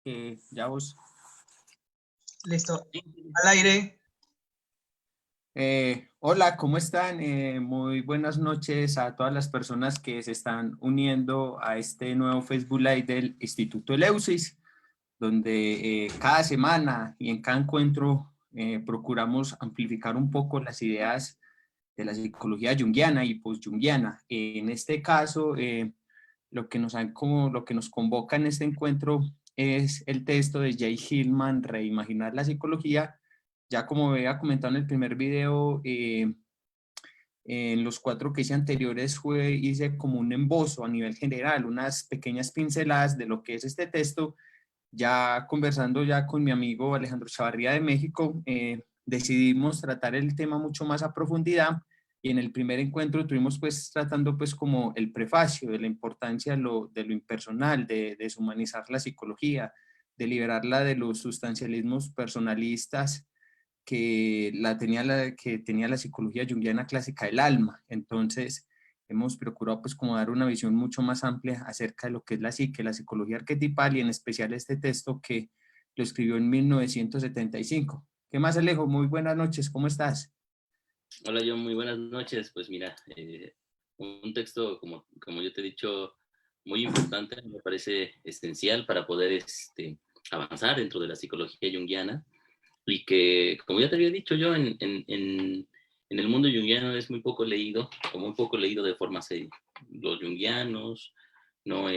que ya vos... Listo. Al aire. Hola, ¿cómo están? Muy buenas noches a todas las personas que se están uniendo a este nuevo Facebook Live del Instituto Eleusis, donde cada semana y en cada encuentro procuramos amplificar un poco las ideas de la psicología junguiana y post-junguiana. En este caso, lo que nos convoca en este encuentro es el texto de Jay Hillman, Reimaginar la psicología. Ya como había comentado en el primer video, en los 4 que hice anteriores hice como un esbozo a nivel general, unas pequeñas pinceladas de lo que es este texto. Ya conversando ya con mi amigo Alejandro Chavarría de México, decidimos tratar el tema mucho más a profundidad, y en el primer encuentro estuvimos pues tratando pues como el prefacio de la importancia de lo impersonal, de deshumanizar la psicología, de liberarla de los sustancialismos personalistas que tenía la psicología junguiana clásica del alma. Entonces hemos procurado pues como dar una visión mucho más amplia acerca de lo que es la psique, la psicología arquetipal, y en especial este texto que lo escribió en 1975. ¿Qué más, Alejo? Muy buenas noches, ¿cómo estás? Hola, John, muy buenas noches. Pues mira, un texto, como yo te he dicho, muy importante, me parece esencial para poder avanzar dentro de la psicología junguiana, y que, como ya te había dicho yo, en el mundo junguiano es muy poco leído, o muy poco leído de forma seria. Los junguianos no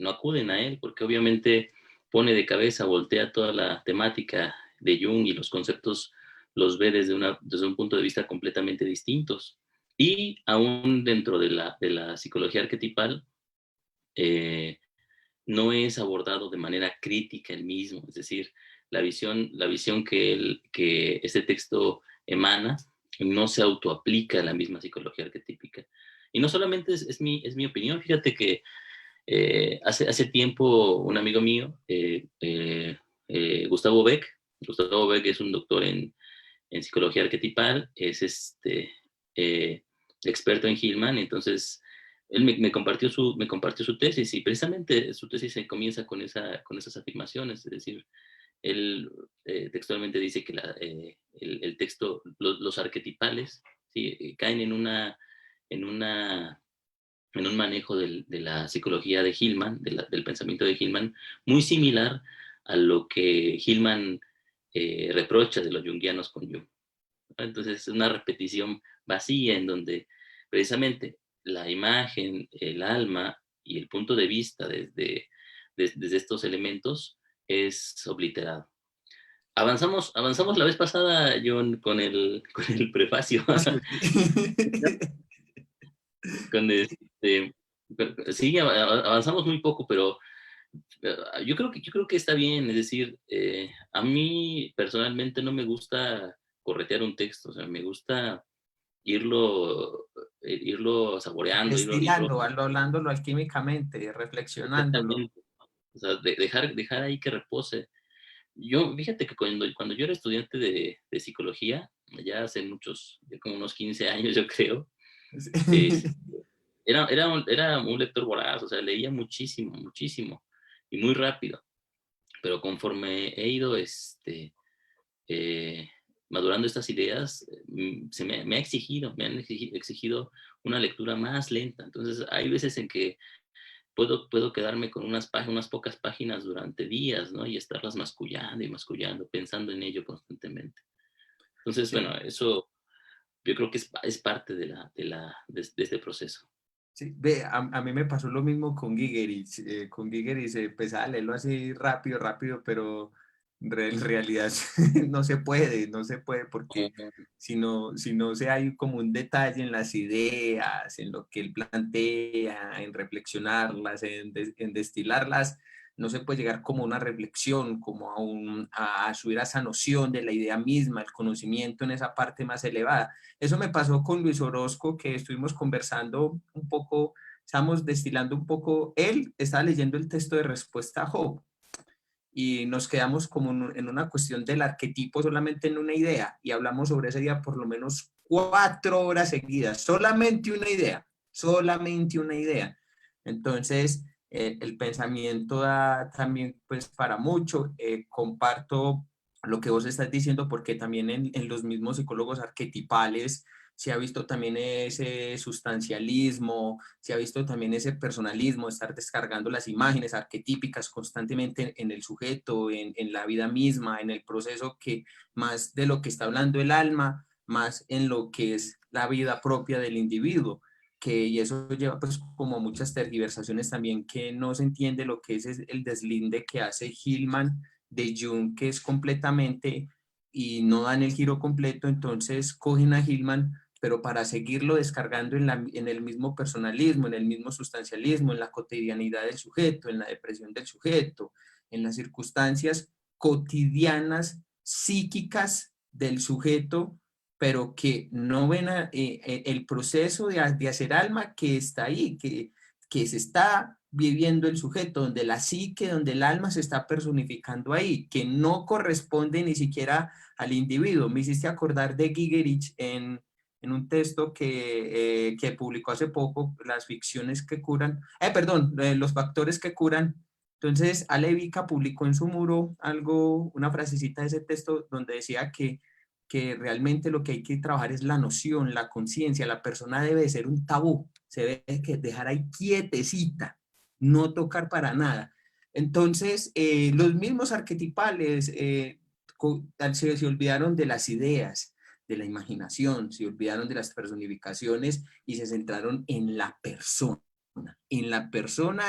acuden a él porque obviamente pone de cabeza, voltea toda la temática de Jung y los conceptos los ve desde un punto de vista completamente distintos. Y aún dentro de la psicología arquetipal, no es abordado de manera crítica el mismo, es decir, la visión que este texto emana no se autoaplica a la misma psicología arquetípica. Y no solamente es mi opinión, fíjate que hace tiempo un amigo mío, Gustavo Beck es un doctor en psicología arquetipal, es experto en Hillman. Entonces él me compartió su tesis, y precisamente su tesis se comienza con esas afirmaciones. Es decir, él textualmente dice que el texto, los arquetipales, ¿sí? Caen en un manejo de la psicología de Hillman, del pensamiento de Hillman, muy similar a lo que Hillman reprocha de los junguianos con Jung. Entonces es una repetición vacía en donde precisamente la imagen, el alma y el punto de vista desde estos elementos es obliterado. Avanzamos la vez pasada, John, con el prefacio. Sí, avanzamos muy poco, pero yo creo que está bien. Es decir, a mí personalmente no me gusta corretear un texto, o sea, me gusta irlo saboreando, Destilando, hablándolo alquímicamente, reflexionándolo. exactamente. O sea, dejar ahí que repose. Yo, fíjate que cuando yo era estudiante de psicología, ya hace ya como unos 15 años, yo creo, era un lector voraz, o sea, leía muchísimo, muchísimo y muy rápido. Pero conforme he ido madurando estas ideas, me han exigido una lectura más lenta. Entonces hay veces en que puedo quedarme con unas pocas páginas durante días, ¿no? Y estarlas mascullando y mascullando, pensando en ello constantemente. Entonces, sí. Bueno, eso yo creo que es parte de este proceso. Sí, ve, a mí me pasó lo mismo con Gigeris. Con Gigeris empezaba a leerlo así rápido, pero en realidad no se puede porque si no se hay como un detalle en las ideas, en lo que él plantea, en reflexionarlas, en destilarlas, no se puede llegar como a una reflexión, como a subir a esa noción de la idea misma, el conocimiento en esa parte más elevada. Eso me pasó con Luis Orozco, que estuvimos conversando un poco, estábamos destilando un poco, él estaba leyendo el texto de Respuesta a Job, y nos quedamos como en una cuestión del arquetipo, solamente en una idea, y hablamos sobre esa idea por lo menos 4 horas seguidas, solamente una idea. Entonces, el pensamiento da también pues para mucho. Comparto lo que vos estás diciendo porque también en los mismos psicólogos arquetipales se ha visto también ese sustancialismo, se ha visto también ese personalismo, estar descargando las imágenes arquetípicas constantemente en el sujeto, en la vida misma, en el proceso que más de lo que está hablando el alma, más en lo que es la vida propia del individuo. Y eso lleva pues como a muchas tergiversaciones también, que no se entiende lo que es el deslinde que hace Hillman de Jung, que es completamente, y no dan el giro completo. Entonces cogen a Hillman, pero para seguirlo descargando en el mismo personalismo, en el mismo sustancialismo, en la cotidianidad del sujeto, en la depresión del sujeto, en las circunstancias cotidianas, psíquicas del sujeto, pero que no ven el proceso de hacer alma que está ahí, que se está viviendo el sujeto, donde la psique, donde el alma se está personificando ahí, que no corresponde ni siquiera al individuo. Me hiciste acordar de Gigerich en un texto que publicó hace poco, Las ficciones que curan, los factores que curan. Entonces, Ale Vica publicó en su muro una frasecita de ese texto donde decía que realmente lo que hay que trabajar es la noción, la conciencia. La persona debe de ser un tabú, se debe que dejar ahí quietecita, no tocar para nada. Entonces, los mismos arquetipales se olvidaron de las ideas, de la imaginación, se olvidaron de las personificaciones y se centraron en la persona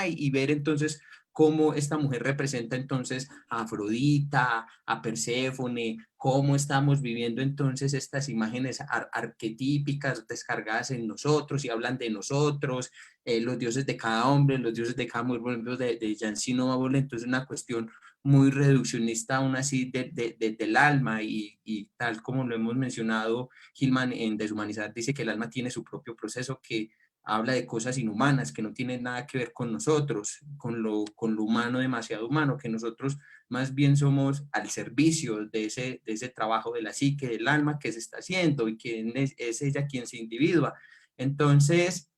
y ver entonces cómo esta mujer representa entonces a Afrodita, a Perséfone, cómo estamos viviendo entonces estas imágenes arquetípicas descargadas en nosotros y hablan de nosotros, los dioses de cada hombre, los dioses de cada mujer. Por ejemplo, de Giancino Babole, entonces una cuestión muy reduccionista aún así del alma, y tal como lo hemos mencionado, Hillman en Deshumanizar dice que el alma tiene su propio proceso, que habla de cosas inhumanas que no tienen nada que ver con nosotros, con lo humano, demasiado humano, que nosotros más bien somos al servicio de ese trabajo de la psique, del alma que se está haciendo, y que es ella quien se individua. Entonces,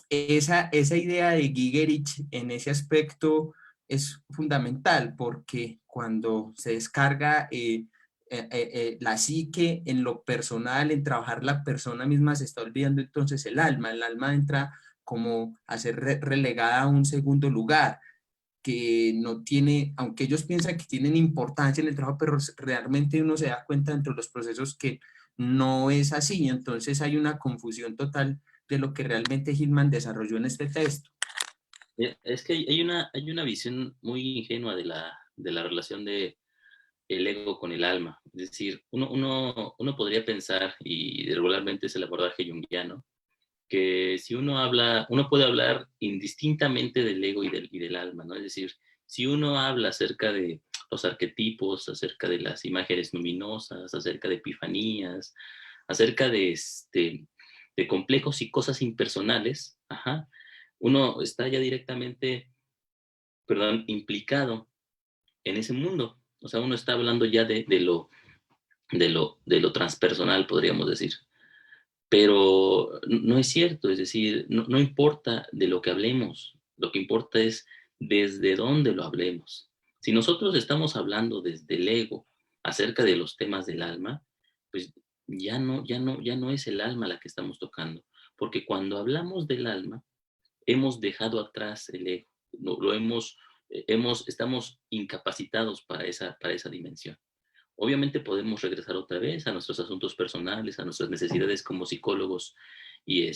esa idea de Gigerich en ese aspecto es fundamental, porque cuando se descarga la psique en lo personal, en trabajar la persona misma, se está olvidando entonces el alma entra como a ser relegada a un segundo lugar, que no tiene, aunque ellos piensan que tienen importancia en el trabajo, pero realmente uno se da cuenta dentro de los procesos que no es así. Entonces hay una confusión total de lo que realmente Hillman desarrolló en este texto. Es que hay una visión muy ingenua de la relación de el ego con el alma. Es decir, uno podría pensar, y regularmente es el abordaje junguiano, que si uno puede hablar indistintamente del ego y del alma, ¿no? Es decir, si uno habla acerca de los arquetipos, acerca de las imágenes luminosas, acerca de epifanías, acerca de complejos y cosas impersonales, ajá, uno está ya directamente, perdón, implicado en ese mundo. O sea, uno está hablando ya de lo transpersonal, podríamos decir. Pero no es cierto, es decir, no importa de lo que hablemos, lo que importa es desde dónde lo hablemos. Si nosotros estamos hablando desde el ego acerca de los temas del alma, pues ya no es el alma la que estamos tocando, porque cuando hablamos del alma, hemos dejado atrás el ego, estamos incapacitados para esa dimensión. Obviamente podemos regresar otra vez a nuestros asuntos personales, a nuestras necesidades como psicólogos y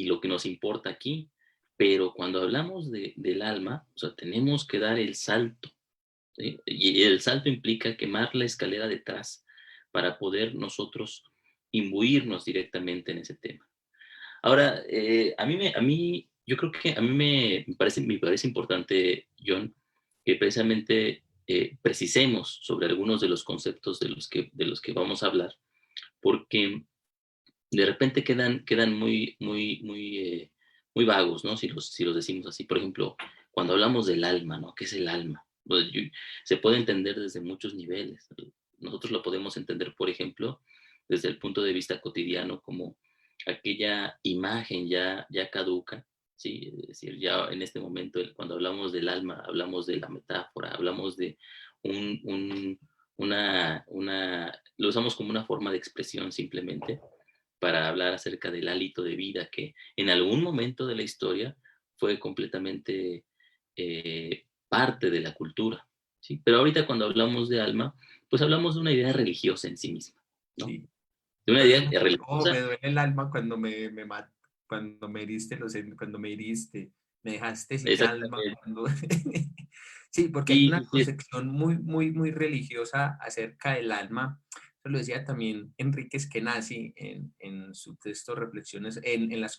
lo que nos importa aquí, pero cuando hablamos del alma, o sea, tenemos que dar el salto, ¿sí? Y el salto implica quemar la escalera detrás para poder nosotros imbuirnos directamente en ese tema. Ahora, yo creo que a mí me parece importante, John, que precisamente precisemos sobre algunos de los conceptos de los que vamos a hablar, porque de repente quedan muy, muy, muy, muy vagos, ¿no? Si los decimos así. Por ejemplo, cuando hablamos del alma, ¿no? ¿Qué es el alma? Pues, se puede entender desde muchos niveles. Nosotros lo podemos entender, por ejemplo, desde el punto de vista cotidiano, como aquella imagen ya caduca, ¿sí? Es decir, ya en este momento, cuando hablamos del alma, hablamos de la metáfora, hablamos de lo usamos como una forma de expresión simplemente para hablar acerca del hálito de vida que en algún momento de la historia fue completamente parte de la cultura, ¿sí? Pero ahorita cuando hablamos de alma, pues hablamos de una idea religiosa en sí misma, ¿no? Sí. De una Por eso idea me religiosa. duele el alma cuando cuando me heriste cuando me heriste, me dejaste sin alma Exactamente. cuando... Sí, porque hay Sí, una sí, sí. concepción muy, muy, muy religiosa acerca del alma. Eso lo decía también Enrique Skenazy en su texto Reflexiones, en el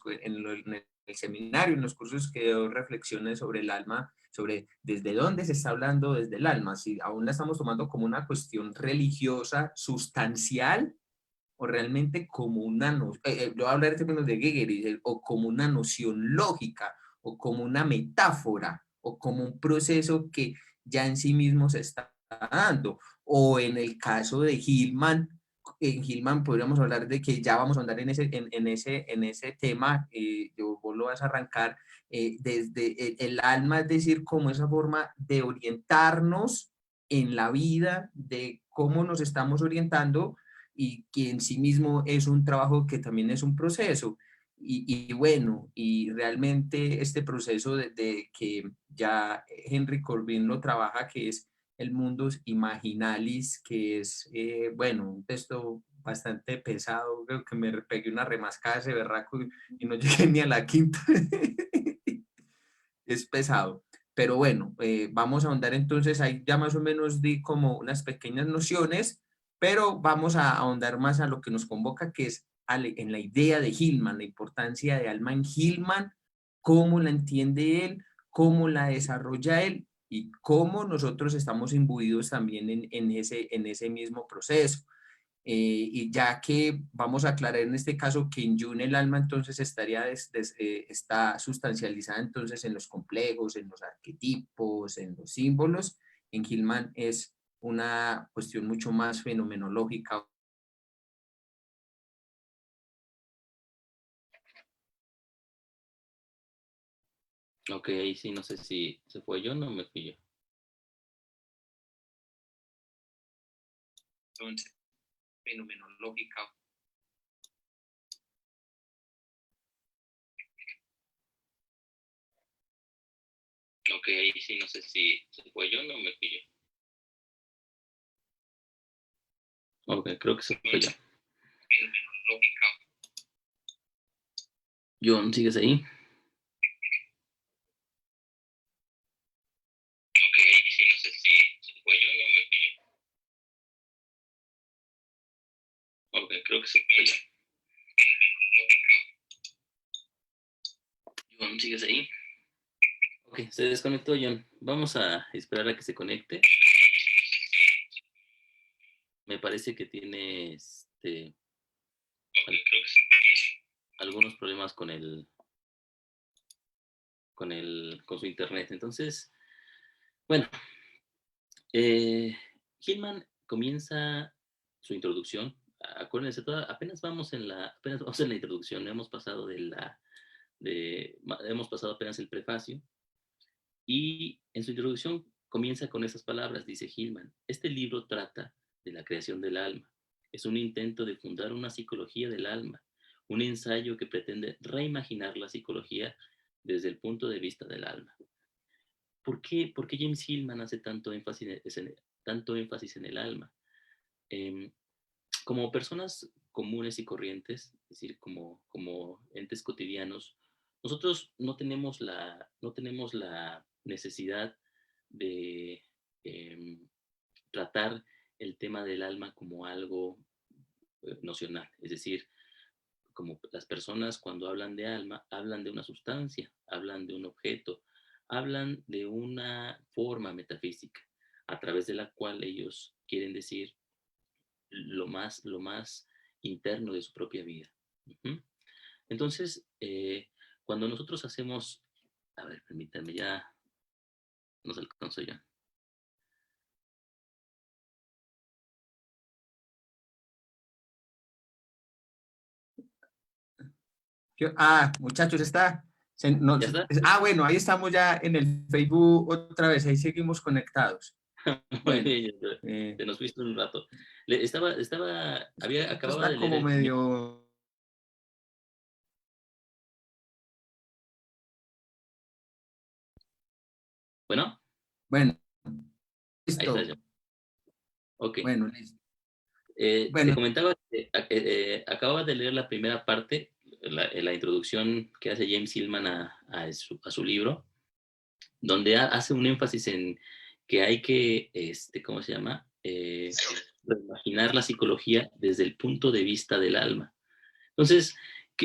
seminario, en los cursos que dio reflexiones sobre el alma, sobre desde dónde se está hablando desde el alma, si aún la estamos tomando como una cuestión religiosa, sustancial, o realmente como una noción, yo voy a hablar en términos de Gehry, o como una noción lógica, o como una metáfora, o como un proceso que ya en sí mismo se está dando. O en el caso de Hillman, en Hillman podríamos hablar de que ya vamos a andar en ese tema, vos lo vas a arrancar desde el alma, es decir, como esa forma de orientarnos en la vida, de cómo nos estamos orientando y que en sí mismo es un trabajo que también es un proceso. Y bueno, y realmente este proceso de que ya Henry Corbin lo trabaja, que es el Mundus Imaginalis, que es, bueno, un texto bastante pesado, creo que me pegué una remascada de ese berraco y no llegué ni a la quinta. Es pesado. Pero bueno, vamos a ahondar entonces, ahí ya más o menos di como unas pequeñas nociones, pero vamos a ahondar más a lo que nos convoca, que es en la idea de Hillman, la importancia de alma en Hillman, cómo la entiende él, cómo la desarrolla él y cómo nosotros estamos imbuidos también en ese mismo proceso. Y ya que vamos a aclarar en este caso que en Jung el alma entonces está sustancializada entonces en los complejos, en los arquetipos, en los símbolos, en Hillman es una cuestión mucho más fenomenológica. Ok, sí, no sé si se fue yo o no me fui yo. Entonces, fenomenológica. Ok, sí, no sé si se fue yo o no me fui yo. Ok, creo que se fue yo. John, ¿sigues ahí? Ok, sí, no sé si se fue yo o no me fui yo. Ok, creo que se fue yo. John, ¿sigues ahí? Ok, se desconectó John. Vamos a esperar a que se conecte. Me parece que tiene algunos problemas con su internet. Entonces, bueno, Hillman comienza su introducción. Acuérdense, apenas vamos en la introducción, hemos pasado hemos pasado apenas el prefacio. Y en su introducción comienza con esas palabras, dice Hillman: este libro trata de la creación del alma. Es un intento de fundar una psicología del alma, un ensayo que pretende reimaginar la psicología desde el punto de vista del alma. ¿Por qué James Hillman hace tanto énfasis en el alma? Eh, Como personas comunes y corrientes, es decir, como entes cotidianos, nosotros no tenemos la necesidad de tratar el tema del alma como algo nocional. Es decir, como las personas cuando hablan de alma, hablan de una sustancia, hablan de un objeto, hablan de una forma metafísica a través de la cual ellos quieren decir lo más interno de su propia vida. Uh-huh. Entonces, cuando nosotros hacemos, a ver, permítanme, ya nos alcanzo ya. Muchachos, ¿Ya está? Bueno, ahí estamos ya en el Facebook otra vez, ahí seguimos conectados. Muy Bueno, bien, te nos fuiste un rato. esto Acababa está de leer como el primer... medio... Bueno, Bueno, ahí está listo. ya. Ok. Bueno, listo. Te Bueno, comentaba que acababa de leer la primera parte, la introducción que hace James Hillman a su libro, donde hace un énfasis en que hay que, ¿cómo se llama? Imaginar la psicología desde el punto de vista del alma. Entonces,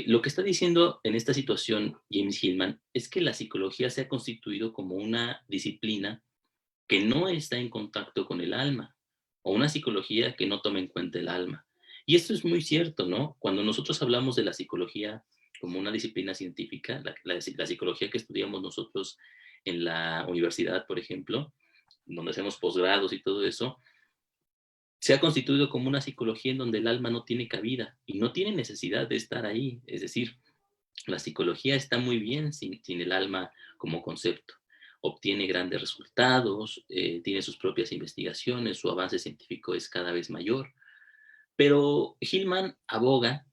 lo que está diciendo en esta situación James Hillman es que la psicología se ha constituido como una disciplina que no está en contacto con el alma, o una psicología que no toma en cuenta el alma. Y esto es muy cierto, ¿no? Cuando nosotros hablamos de la psicología como una disciplina científica, la psicología que estudiamos nosotros en la universidad, por ejemplo, donde hacemos posgrados y todo eso, se ha constituido como una psicología en donde el alma no tiene cabida y no tiene necesidad de estar ahí. Es decir, la psicología está muy bien sin el alma como concepto. Obtiene grandes resultados, tiene sus propias investigaciones, su avance científico es cada vez mayor. Pero Hillman aboga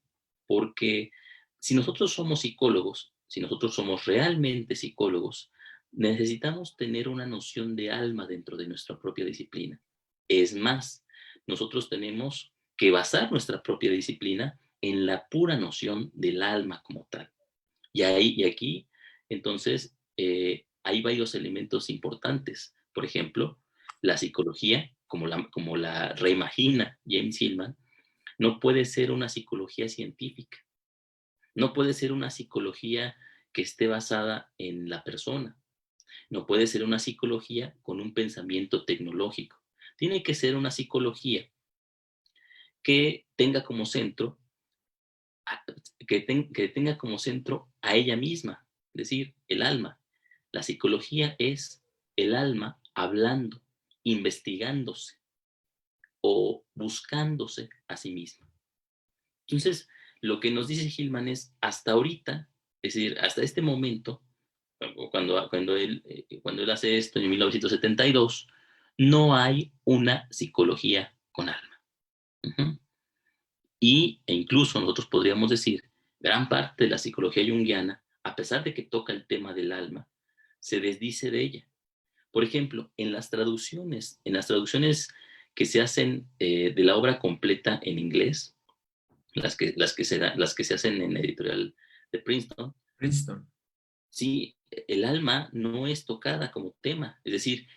porque si nosotros somos psicólogos, si nosotros somos realmente psicólogos, necesitamos tener una noción de alma dentro de nuestra propia disciplina. Es más, nosotros tenemos que basar nuestra propia disciplina en la pura noción del alma como tal. Y aquí, entonces, hay varios elementos importantes. Por ejemplo, la psicología, como la reimagina James Hillman, no puede ser una psicología científica, no puede ser una psicología que esté basada en la persona, no puede ser una psicología con un pensamiento tecnológico. Tiene que ser una psicología que tenga como centro que tenga como centro a ella misma, es decir, el alma. La psicología es el alma hablando, investigándose o buscándose a sí misma. Entonces, lo que nos dice Hillman es, hasta ahorita, es decir, hasta este momento, cuando él hace esto en 1972, no hay una psicología con alma. Uh-huh. E incluso nosotros podríamos decir, gran parte de la psicología junguiana, a pesar de que toca el tema del alma, se desdice de ella. Por ejemplo, en las traducciones que se hacen de la obra completa en inglés, las que se hacen en la editorial de Princeton, Princeton. sí, el alma no es tocada como tema. Es decir,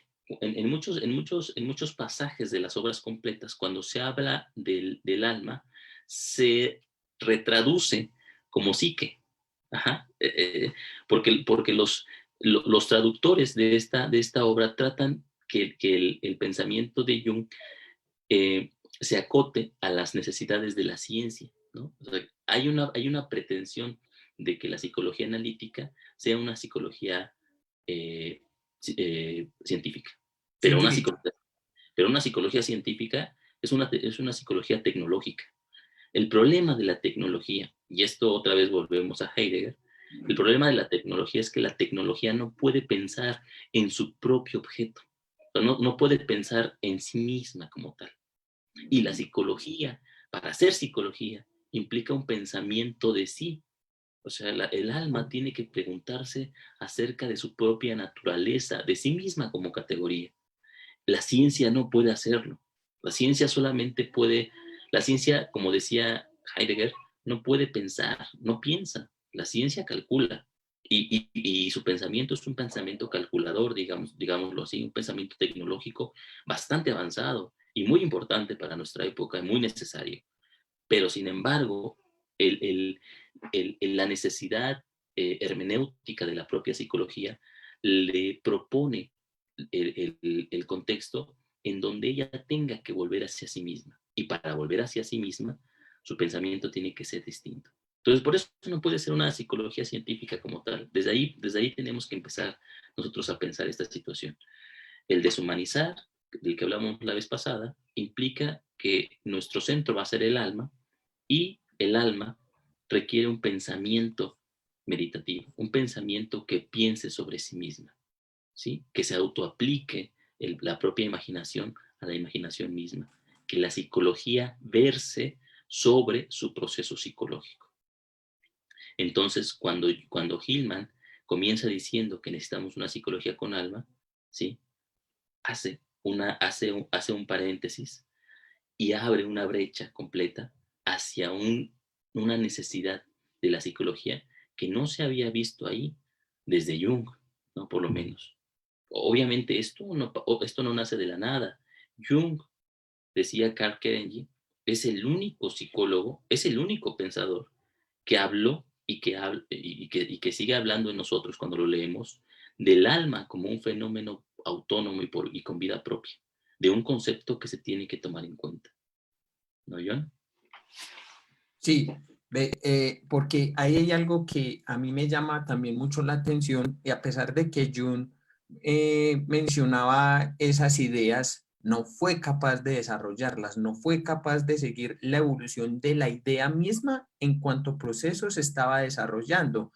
en muchos pasajes de las obras completas, cuando se habla del alma, se retraduce como psique. Ajá. Porque los traductores de esta obra tratan que el pensamiento de Jung se acote a las necesidades de la ciencia, ¿no? O sea, hay una pretensión de que la psicología analítica sea una psicología eh, científica, pero Científica. pero una psicología científica es una psicología tecnológica. El problema de la tecnología, y esto otra vez volvemos a Heidegger, el problema de la tecnología es que la tecnología no puede pensar en su propio objeto, no puede pensar en sí misma como tal. Y la psicología, para hacer psicología, implica un pensamiento de sí. O sea, el alma tiene que preguntarse acerca de su propia naturaleza, de sí misma como categoría. La ciencia no puede hacerlo. La ciencia solamente puede, la ciencia, como decía Heidegger, no puede pensar, no piensa. La ciencia calcula. Y su pensamiento es un pensamiento calculador, digámoslo así, un pensamiento tecnológico bastante avanzado y muy importante para nuestra época, muy necesario. Pero sin embargo, la necesidad hermenéutica de la propia psicología le propone el contexto en donde ella tenga que volver hacia sí misma. Y para volver hacia sí misma, su pensamiento tiene que ser distinto. Entonces, por eso no puede ser una psicología científica como tal. Desde ahí tenemos que empezar nosotros a pensar esta situación. El deshumanizar, del que hablamos la vez pasada, implica que nuestro centro va a ser el alma y el alma requiere un pensamiento meditativo, un pensamiento que piense sobre sí misma, ¿sí? Que se autoaplique la propia imaginación a la imaginación misma, que la psicología verse sobre su proceso psicológico. Entonces, cuando Hillman comienza diciendo que necesitamos una psicología con alma, ¿sí? Hace un paréntesis y abre una brecha completa hacia una necesidad de la psicología que no se había visto ahí desde Jung, ¿no? Por lo menos. Obviamente esto no nace de la nada. Jung, decía Carl Kerenyi, es el único psicólogo, es el único pensador que habló y que sigue hablando en nosotros cuando lo leemos del alma como un fenómeno autónomo y con vida propia, de un concepto que se tiene que tomar en cuenta. ¿No, John? Sí, porque ahí hay algo que a mí me llama también mucho la atención, y a pesar de que Jung mencionaba esas ideas, no fue capaz de desarrollarlas, no fue capaz de seguir la evolución de la idea misma en cuanto proceso se estaba desarrollando.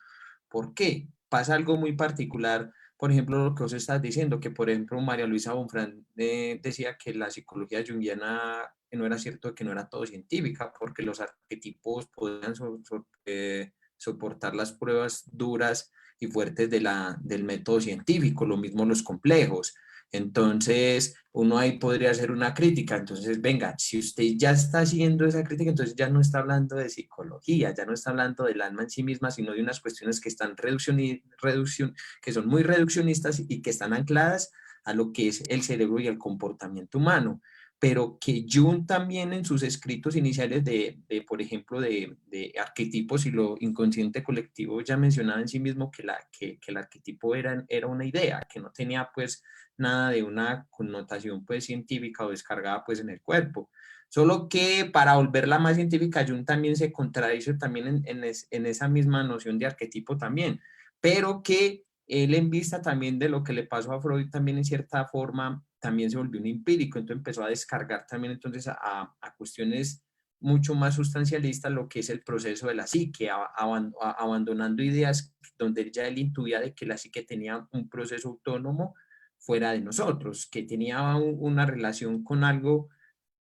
¿Por qué? Pasa algo muy particular, por ejemplo, lo que vos estás diciendo, que por ejemplo María Luisa Bonfrán decía que la psicología junguiana no era cierto, que no era todo científica, porque los arquetipos podían soportar las pruebas duras y fuertes del método científico, lo mismo los complejos. Entonces, uno ahí podría hacer una crítica. Entonces, venga, si usted ya está haciendo esa crítica, entonces ya no está hablando de psicología, ya no está hablando del alma en sí misma, sino de unas cuestiones que están que son muy reduccionistas y que están ancladas a lo que es el cerebro y el comportamiento humano, pero que Jung también en sus escritos iniciales por ejemplo, de arquetipos y lo inconsciente colectivo ya mencionaba en sí mismo que el arquetipo era una idea, que no tenía pues nada de una connotación pues científica o descargada pues en el cuerpo. Solo que para volverla más científica, Jung también se contradice también en esa misma noción de arquetipo también, pero que él en vista también de lo que le pasó a Freud también en cierta forma, también se volvió un empírico, entonces empezó a descargar también entonces a cuestiones mucho más sustancialistas lo que es el proceso de la psique, abandonando ideas donde ya él intuía de que la psique tenía un proceso autónomo fuera de nosotros, que tenía una relación con algo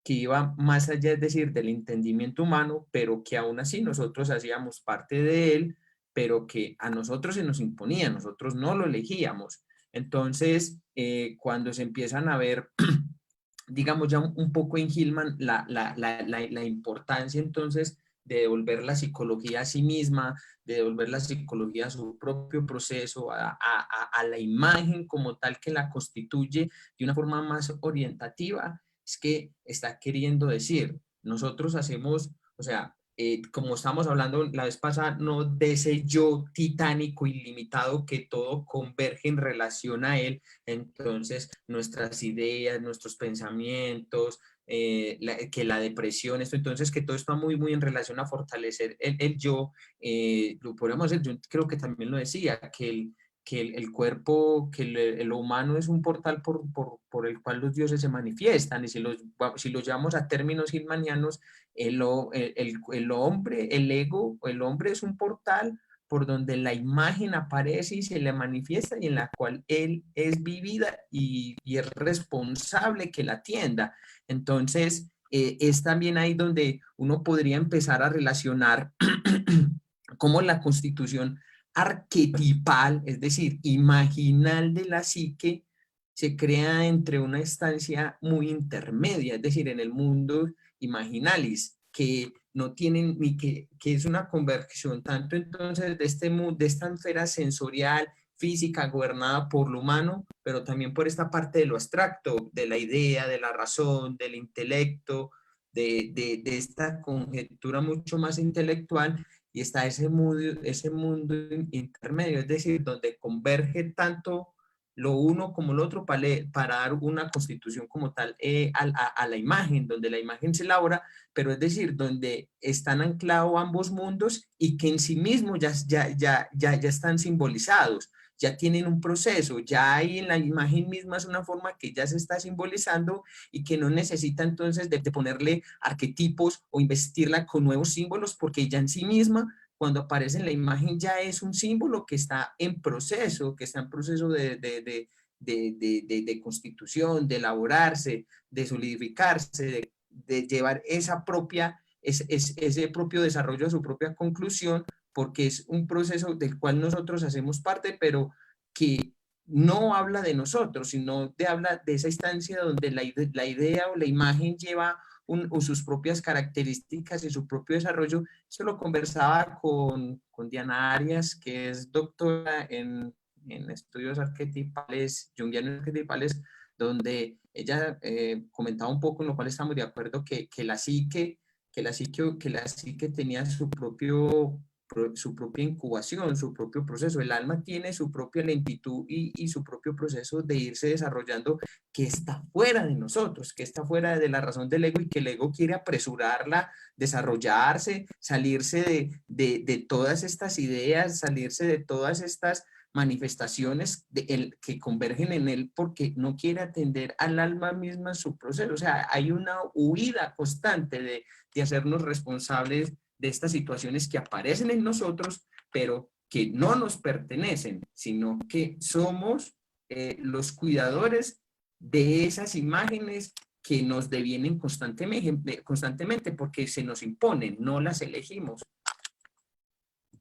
que iba más allá, es decir, del entendimiento humano, pero que aún así nosotros hacíamos parte de él, pero que a nosotros se nos imponía, nosotros no lo elegíamos. Entonces, cuando se empiezan a ver, digamos ya un poco en Hillman, la importancia entonces de devolver la psicología a sí misma, de devolver la psicología a su propio proceso, a la imagen como tal que la constituye de una forma más orientativa, es que está queriendo decir, nosotros hacemos, o sea, como estamos hablando la vez pasada, no de ese yo titánico ilimitado que todo converge en relación a él, entonces nuestras ideas, nuestros pensamientos, que la depresión, esto, entonces que todo está muy, muy en relación a fortalecer el yo, lo podemos hacer, yo creo que también lo decía, que el cuerpo, lo humano es un portal por el cual los dioses se manifiestan, y si los llevamos a términos hillmanianos, el hombre, el ego, el hombre es un portal por donde la imagen aparece y se le manifiesta y en la cual él es vivida y es responsable que la atienda. Entonces, es también ahí donde uno podría empezar a relacionar cómo la constitución arquetipal, es decir, imaginal de la psique, se crea entre una estancia muy intermedia, es decir, en el mundo imaginalis, que no tienen ni que es una conversión tanto entonces de este mundo, de esta esfera sensorial, física, gobernada por lo humano, pero también por esta parte de lo abstracto, de la idea, de la razón, del intelecto, de esta conjetura mucho más intelectual, y está ese mundo intermedio, es decir, donde converge tanto lo uno como lo otro para dar una constitución como tal a la imagen, donde la imagen se elabora, pero es decir, donde están anclados ambos mundos y que en sí mismos ya están simbolizados, ya tienen un proceso, ya hay en la imagen misma es una forma que ya se está simbolizando y que no necesita entonces de ponerle arquetipos o investirla con nuevos símbolos porque ya en sí misma cuando aparece en la imagen ya es un símbolo que está en proceso, de constitución, de elaborarse, de solidificarse, de llevar ese propio desarrollo a su propia conclusión, porque es un proceso del cual nosotros hacemos parte, pero que no habla de nosotros, sino habla de esa instancia donde la idea o la imagen lleva o sus propias características y su propio desarrollo. Eso lo conversaba con Diana Arias, que es doctora en estudios arquetipales, junguianos arquetipales, donde ella comentaba un poco, en lo cual estamos de acuerdo, que la psique tenía su propia incubación, su propio proceso. El alma tiene su propia lentitud y su propio proceso de irse desarrollando, que está fuera de nosotros, que está fuera de la razón del ego, y que el ego quiere apresurarla, desarrollarse, salirse de todas estas ideas, salirse de todas estas manifestaciones que convergen en él, porque no quiere atender al alma misma en su proceso. O sea, hay una huida constante de hacernos responsables de estas situaciones que aparecen en nosotros, pero que no nos pertenecen, sino que somos los cuidadores de esas imágenes que nos devienen constantemente porque se nos imponen, no las elegimos.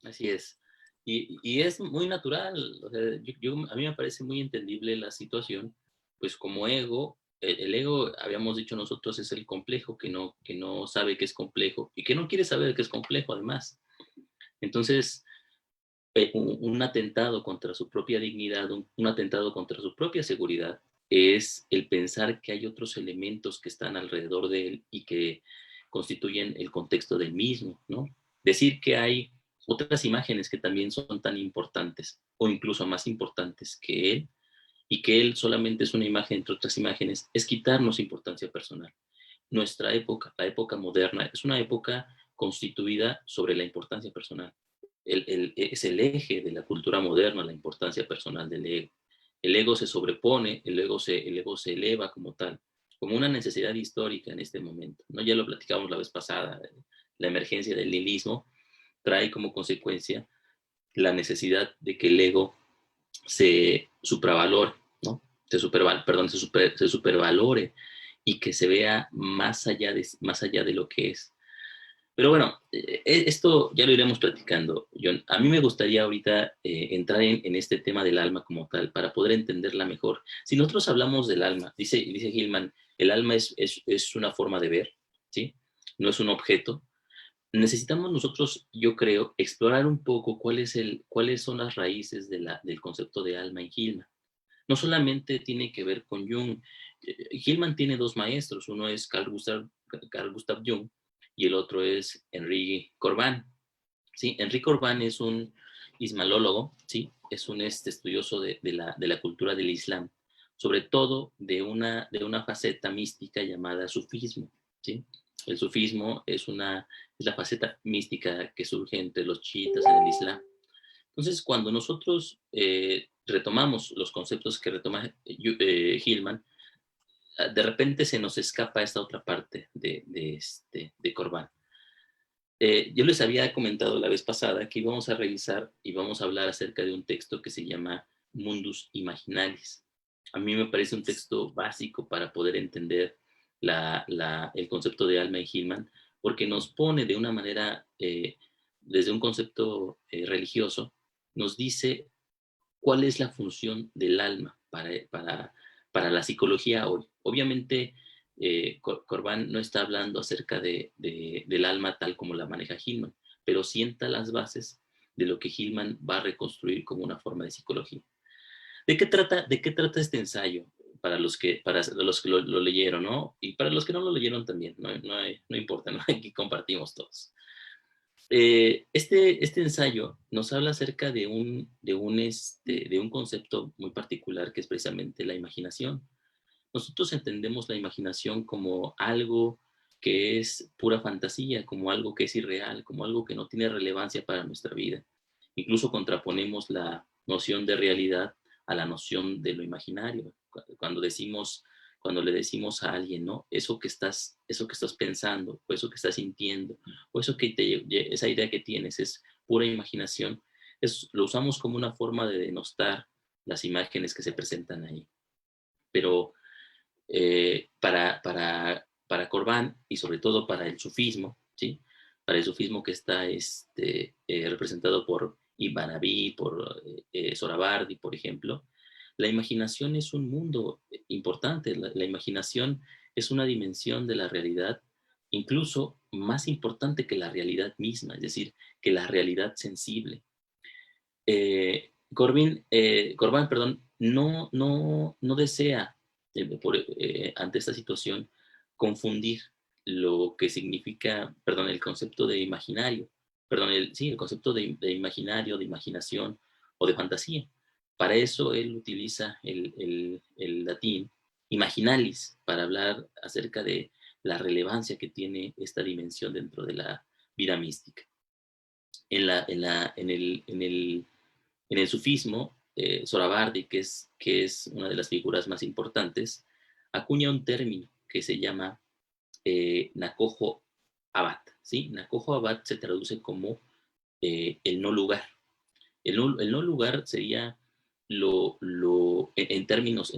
Así es. Y es muy natural. O sea, a mí me parece muy entendible la situación, pues como ego, el ego, habíamos dicho nosotros, es el complejo que no sabe que es complejo y que no quiere saber que es complejo además. Entonces, un atentado contra su propia dignidad, un atentado contra su propia seguridad, es el pensar que hay otros elementos que están alrededor de él y que constituyen el contexto del mismo, ¿no? Decir que hay otras imágenes que también son tan importantes o incluso más importantes que él, y que él solamente es una imagen entre otras imágenes, es quitarnos importancia personal. Nuestra época, la época moderna, es una época constituida sobre la importancia personal. Es el eje de la cultura moderna, la importancia personal del ego. El ego se sobrepone, el ego se eleva como tal, como una necesidad histórica en este momento, ¿no? Ya lo platicamos la vez pasada, la emergencia del nihilismo trae como consecuencia la necesidad de que el ego se supravalore, ¿no? Se supervalore y que se vea más allá de lo que es. Pero bueno, esto ya lo iremos platicando, John. A mí me gustaría ahorita entrar en este tema del alma como tal, para poder entenderla mejor. Si nosotros hablamos del alma, dice Hillman, el alma es una forma de ver, ¿sí? No es un objeto. Necesitamos nosotros, yo creo, explorar un poco cuáles son las raíces del concepto de alma en Hillman. No solamente tiene que ver con Jung. Hillman tiene dos maestros, uno es Carl Gustav Jung y el otro es Henri Corbin. ¿Sí? Henri Corbin es un ismalólogo, ¿sí? Es un estudioso de la cultura del Islam, sobre todo de una faceta mística llamada sufismo, ¿sí? El sufismo es la faceta mística que surge entre los chiitas en el Islam. Entonces, cuando nosotros retomamos los conceptos que retoma Hillman, de repente se nos escapa esta otra parte de Corbin. Yo les había comentado la vez pasada que íbamos a revisar y vamos a hablar acerca de un texto que se llama Mundus Imaginalis. A mí me parece un texto básico para poder entender el concepto de alma en Hillman, porque nos pone de una manera, desde un concepto religioso, nos dice cuál es la función del alma para la psicología hoy. Obviamente, Corbin no está hablando acerca del alma tal como la maneja Hillman, pero sienta las bases de lo que Hillman va a reconstruir como una forma de psicología. ¿De qué trata este ensayo? Para los que lo leyeron, ¿no? Y para los que no lo leyeron también, no importa, ¿no? Aquí compartimos todos. Este ensayo nos habla acerca de un concepto muy particular, que es precisamente la imaginación. Nosotros entendemos la imaginación como algo que es pura fantasía, como algo que es irreal, como algo que no tiene relevancia para nuestra vida. Incluso contraponemos la noción de realidad a la noción de lo imaginario. Cuando le decimos a alguien, ¿no? Eso que estás pensando, o eso que estás sintiendo, o esa idea que tienes es pura imaginación, lo usamos como una forma de denostar las imágenes que se presentan ahí. Pero para Corbán y sobre todo para el sufismo, ¿sí? Para el sufismo que está representado por Ibn Arabi, por Sohrawardi, por ejemplo, la imaginación es un mundo importante. La imaginación es una dimensión de la realidad incluso más importante que la realidad misma, es decir, que la realidad sensible. Corbán, perdón, no desea, ante esta situación, confundir lo que significa, perdón, el concepto de imaginario, perdón, el concepto de imaginario, de imaginación o de fantasía. Para eso él utiliza el latín imaginalis, para hablar acerca de la relevancia que tiene esta dimensión dentro de la vida mística. En el sufismo, Sohrawardi, que es una de las figuras más importantes, acuña un término que se llama Nakojo Abad. ¿Sí? Nakojo Abad se traduce como el no lugar. El no lugar sería en términos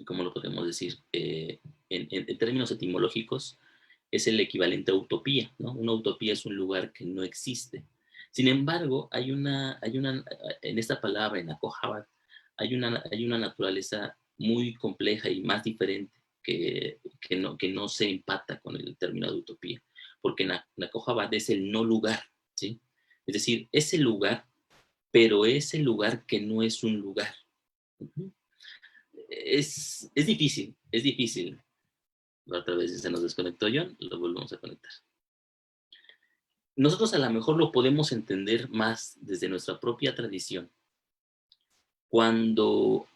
¿cómo lo podemos decir? En términos etimológicos, es el equivalente a utopía, ¿no? Una utopía es un lugar que no existe. Sin embargo, en esta palabra, en Acojabat, hay una naturaleza muy compleja y más diferente que no se empata con el término de utopía, porque Nakojabat es el no lugar, ¿sí? Es decir, es el lugar, pero es el lugar que no es un lugar. Uh-huh. Es difícil. Otra vez se nos desconectó John, lo volvemos a conectar. Nosotros a lo mejor lo podemos entender más desde nuestra propia tradición. Cuando,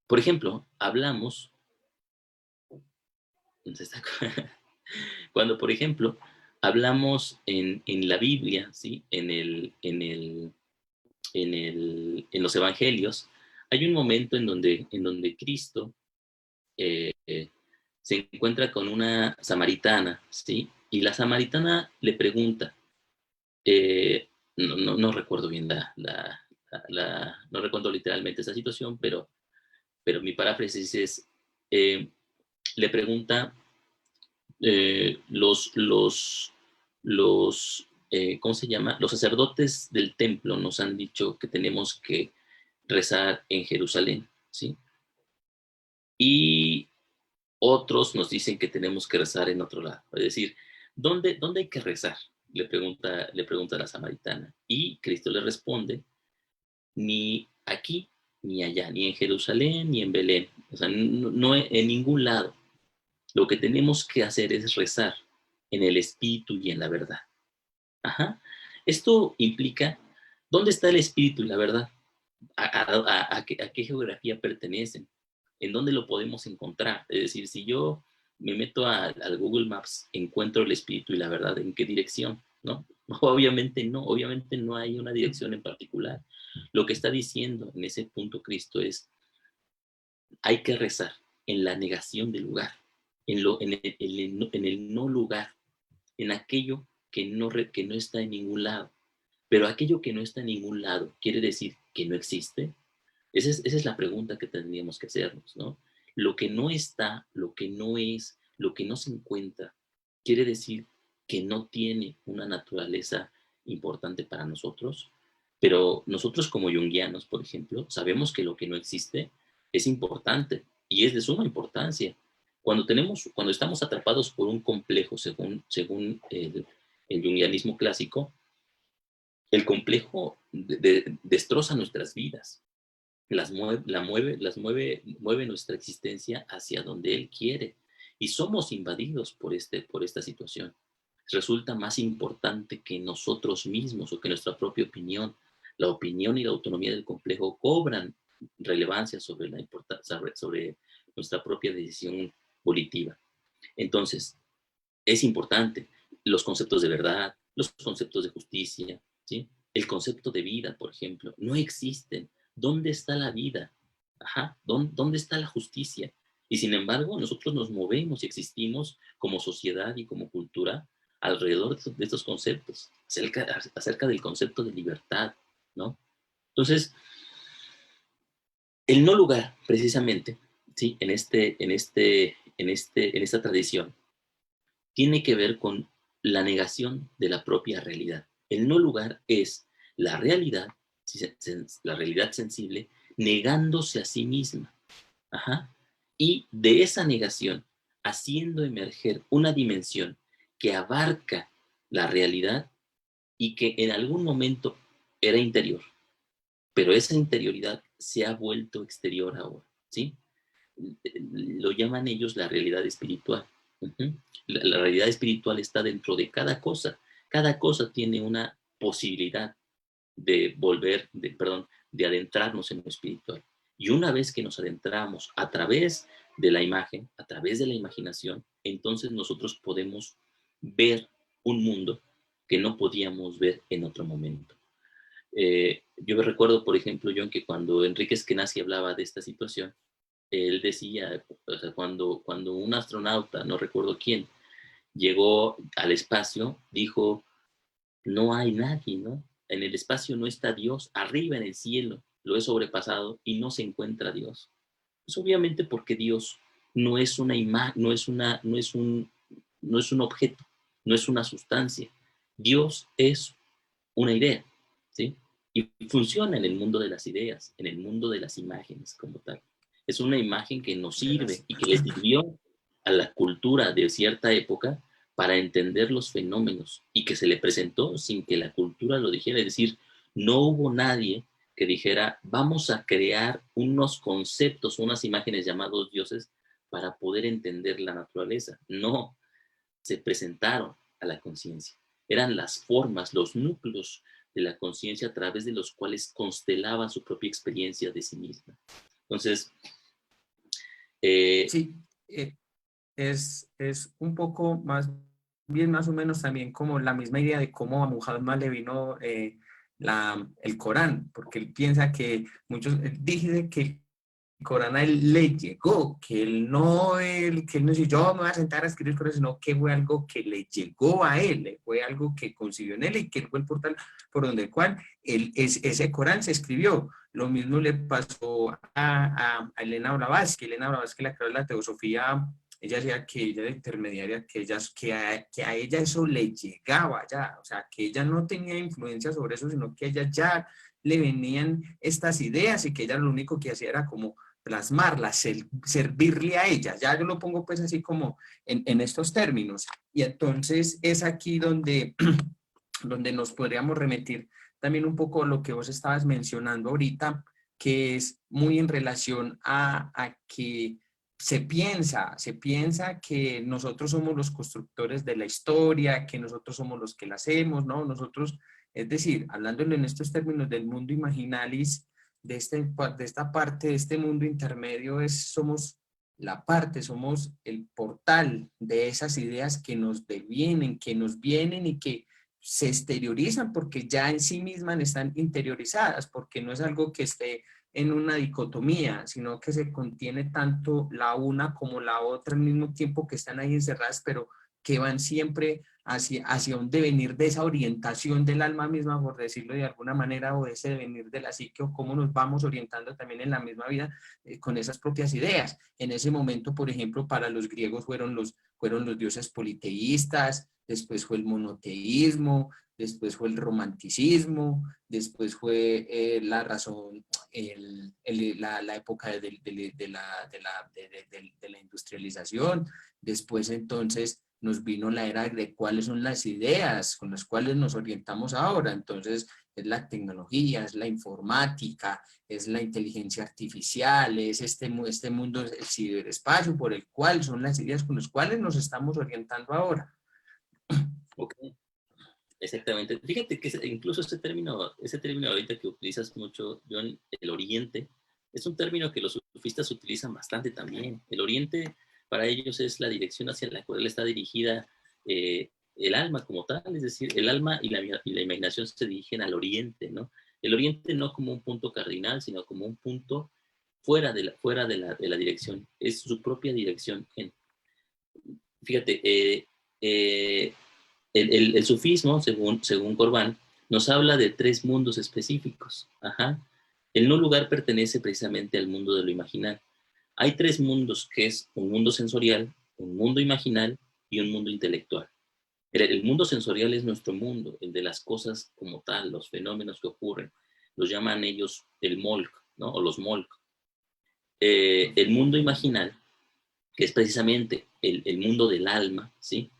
por ejemplo, hablamos, cuando, por ejemplo, hablamos en la Biblia, ¿sí? En los evangelios, hay un momento en donde Cristo se encuentra con una samaritana, ¿sí? Y la samaritana le pregunta, no recuerdo bien no recuerdo literalmente esa situación, pero mi paráfrasis es, le pregunta, ¿cómo se llama? Los sacerdotes del templo nos han dicho que tenemos que rezar en Jerusalén, ¿sí? Y otros nos dicen que tenemos que rezar en otro lado. Es decir, ¿dónde hay que rezar? Le pregunta la samaritana. Y Cristo le responde, ni aquí ni allá, ni en Jerusalén ni en Belén. O sea, no en ningún lado. Lo que tenemos que hacer es rezar en el espíritu y en la verdad. Ajá. Esto implica, ¿dónde está el espíritu y la verdad? ¿A qué geografía pertenecen? ¿En dónde lo podemos encontrar? Es decir, si yo me meto al Google Maps, encuentro el espíritu y la verdad, ¿en qué dirección? ¿No? Obviamente no hay una dirección en particular. Lo que está diciendo en ese punto Cristo es, hay que rezar en la negación del lugar, en el no lugar, en aquello que no está en ningún lado. Pero aquello que no está en ningún lado, ¿quiere decir que no existe? Esa es la pregunta que tendríamos que hacernos, ¿no? Lo que no está, lo que no es, lo que no se encuentra, quiere decir que no tiene una naturaleza importante para nosotros, pero nosotros como junguianos, por ejemplo, sabemos que lo que no existe es importante y es de suma importancia. Cuando estamos atrapados por un complejo, según el junguianismo clásico, el complejo destroza nuestras vidas, mueve nuestra existencia hacia donde Él quiere. Y somos invadidos por esta situación. Resulta más importante que nosotros mismos o que nuestra propia opinión. La opinión y la autonomía del complejo cobran relevancia sobre nuestra propia decisión volitiva. Entonces, es importante los conceptos de verdad, los conceptos de justicia, ¿sí? El concepto de vida, por ejemplo, no existen. ¿Dónde está la vida? Ajá, ¿dónde está la justicia? Y sin embargo, nosotros nos movemos y existimos como sociedad y como cultura alrededor de estos conceptos, acerca del concepto de libertad, ¿no? Entonces, el no lugar, precisamente, ¿sí? En esta tradición, tiene que ver con la negación de la propia realidad. El no lugar es la realidad, la realidad sensible, negándose a sí misma. Ajá. Y de esa negación, haciendo emerger una dimensión que abarca la realidad y que en algún momento era interior, pero esa interioridad se ha vuelto exterior ahora, ¿sí? Lo llaman ellos la realidad espiritual. Uh-huh. La realidad espiritual está dentro de cada cosa tiene una posibilidad de de adentrarnos en lo espiritual. Y una vez que nos adentramos a través de la imagen, a través de la imaginación, entonces nosotros podemos ver un mundo que no podíamos ver en otro momento. Yo me recuerdo, por ejemplo, John, que cuando Enrique Skenazy hablaba de esta situación, él decía, o sea, cuando un astronauta, no recuerdo quién, llegó al espacio, dijo, no hay nadie, ¿no? En el espacio no está Dios, arriba en el cielo lo he sobrepasado y no se encuentra Dios. Pues obviamente porque Dios no es una imagen, no es un objeto, no es una sustancia. Dios es una idea, ¿sí? Y funciona en el mundo de las ideas, en el mundo de las imágenes como tal. Es una imagen que nos sirve y que le sirvió a la cultura de cierta época para entender los fenómenos y que se le presentó sin que la cultura lo dijera. Es decir, no hubo nadie que dijera, vamos a crear unos conceptos, unas imágenes llamados dioses para poder entender la naturaleza. No, se presentaron a la conciencia. Eran las formas, los núcleos de la conciencia a través de los cuales constelaban su propia experiencia de sí misma. Entonces, Sí, es un poco más, bien más o menos también como la misma idea de cómo a Muhammad le vino el Corán, porque él piensa que él dice que el Corán a él le llegó, que él no dice yo me voy a sentar a escribir Corán, sino que fue algo que le llegó a él, fue algo que concibió en él y que fue el portal por donde el cual ese Corán se escribió. Lo mismo le pasó a Elena Blavatsky. Elena Blavatsky, la creó de la teosofía, ella decía que ella era intermediaria, que a ella eso le llegaba ya, o sea, que ella no tenía influencia sobre eso, sino que ella ya le venían estas ideas y que ella lo único que hacía era como plasmarlas, servirle a ella. Ya yo lo pongo pues así como en estos términos. Y entonces es aquí donde, donde nos podríamos remitir también un poco a lo que vos estabas mencionando ahorita, que es muy en relación a que se piensa que nosotros somos los constructores de la historia, que nosotros somos los que la hacemos, ¿no? Nosotros, es decir, hablándolo en estos términos del mundo imaginalis, de esta parte, de este mundo intermedio, somos la parte, somos el portal de esas ideas que nos devienen, que nos vienen y que se exteriorizan porque ya en sí mismas están interiorizadas, porque no es algo que esté en una dicotomía, sino que se contiene tanto la una como la otra al mismo tiempo, que están ahí encerradas, pero que van siempre hacia un devenir de esa orientación del alma misma, por decirlo de alguna manera, o de ese devenir de la psique, o cómo nos vamos orientando también en la misma vida con esas propias ideas. En ese momento, por ejemplo, para los griegos fueron los dioses politeístas, después fue el monoteísmo, después fue el romanticismo, después fue la razón, la época de la industrialización, después entonces nos vino la era de cuáles son las ideas con las cuales nos orientamos ahora. Entonces es la tecnología, es la informática, es la inteligencia artificial, es este mundo, el ciberespacio, por el cual son las ideas con las cuales nos estamos orientando ahora. okay. Exactamente. Fíjate que incluso ese término ahorita que utilizas mucho, John, el oriente, es un término que los sufistas utilizan bastante también. El oriente para ellos es la dirección hacia la cual está dirigida el alma como tal, es decir, el alma y la imaginación se dirigen al oriente, ¿no? El oriente no como un punto cardinal, sino como un punto fuera de la dirección, es su propia dirección. Fíjate, el sufismo, según Corbán, nos habla de 3 mundos específicos. Ajá. El no lugar pertenece precisamente al mundo de lo imaginal. Hay 3 mundos, que es un mundo sensorial, un mundo imaginal y un mundo intelectual. El mundo sensorial es nuestro mundo, el de las cosas como tal, los fenómenos que ocurren. Los llaman ellos el molk, ¿no? O los molk. El mundo imaginal, que es precisamente el mundo del alma, ¿sí?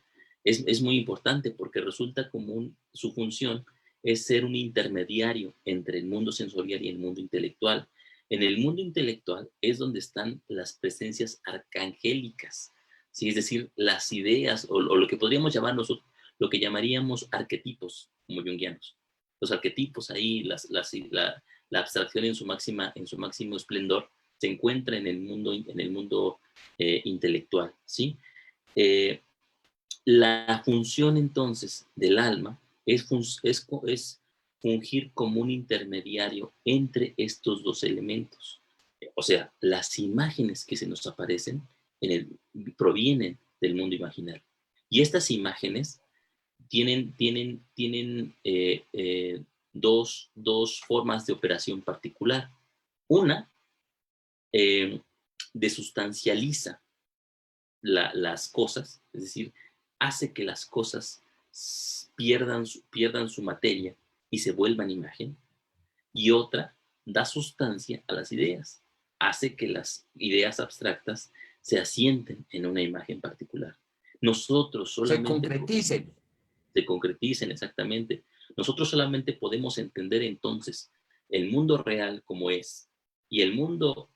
Es muy importante porque resulta como su función es ser un intermediario entre el mundo sensorial y el mundo intelectual. En el mundo intelectual es donde están las presencias arcangélicas, ¿sí? Es decir, las ideas o lo que podríamos llamar nosotros, lo que llamaríamos arquetipos, como junguianos. Los arquetipos ahí, la abstracción en su máximo esplendor, se encuentra en el mundo intelectual, ¿sí? La función entonces del alma es fungir como un intermediario entre estos 2 elementos. O sea, las imágenes que se nos aparecen provienen del mundo imaginario. Y estas imágenes tienen dos formas de operación particular. Una, desustancializa las cosas, es decir, hace que las cosas pierdan su materia y se vuelvan imagen, y otra da sustancia a las ideas, hace que las ideas abstractas se asienten en una imagen particular. Nosotros Se solamente concreticen. se concreticen exactamente. Nosotros solamente podemos entender entonces el mundo real como es y el mundo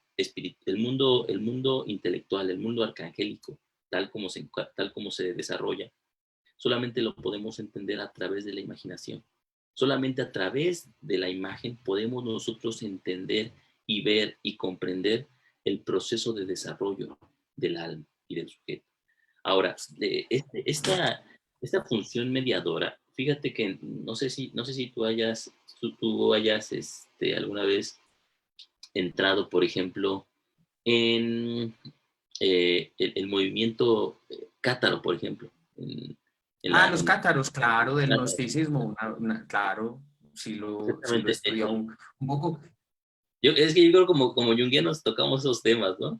intelectual, el mundo arcangélico, tal como se desarrolla, solamente lo podemos entender a través de la imaginación. Solamente a través de la imagen podemos nosotros entender y ver y comprender el proceso de desarrollo del alma y del sujeto. Ahora, esta función mediadora, fíjate que no sé si tú hayas alguna vez entrado, por ejemplo, en el movimiento cátaro, por ejemplo. Los En cátaros, claro, del la- gnosticismo, claro, sí lo he exactamente. estudiado un poco. Es que yo creo como junguianos tocamos esos temas, ¿no?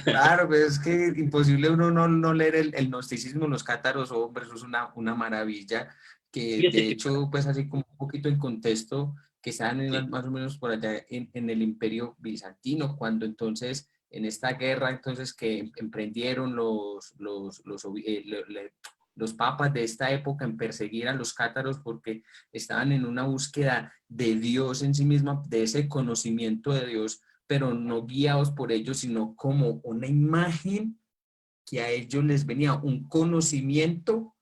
Claro, pues es que imposible uno no leer el gnosticismo, los cátaros, hombre, eso es una maravilla, que Fíjate de que, hecho, pues así como un poquito en contexto, que estaban sí, más o menos por allá en el Imperio Bizantino, cuando entonces, en esta guerra, entonces que emprendieron los papas de esta época en perseguir a los cátaros porque estaban en una búsqueda de Dios en sí misma, de ese conocimiento de Dios, pero no guiados por ellos, sino como una imagen que a ellos les venía, un conocimiento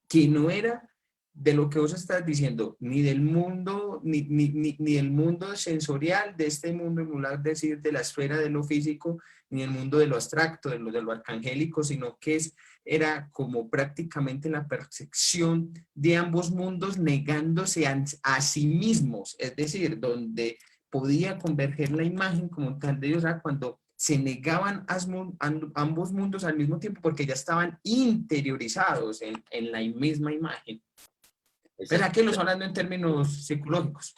que no era de lo que vos estás diciendo, ni del mundo, ni del mundo sensorial, de este mundo, es decir, de la esfera de lo físico, ni el mundo de lo abstracto, de lo arcangélico, sino que era como prácticamente la percepción de ambos mundos negándose a sí mismos, es decir, donde podía converger la imagen como tal de Dios, cuando se negaban ambos mundos al mismo tiempo porque ya estaban interiorizados en la misma imagen. Pero aquí los hablando en términos psicológicos,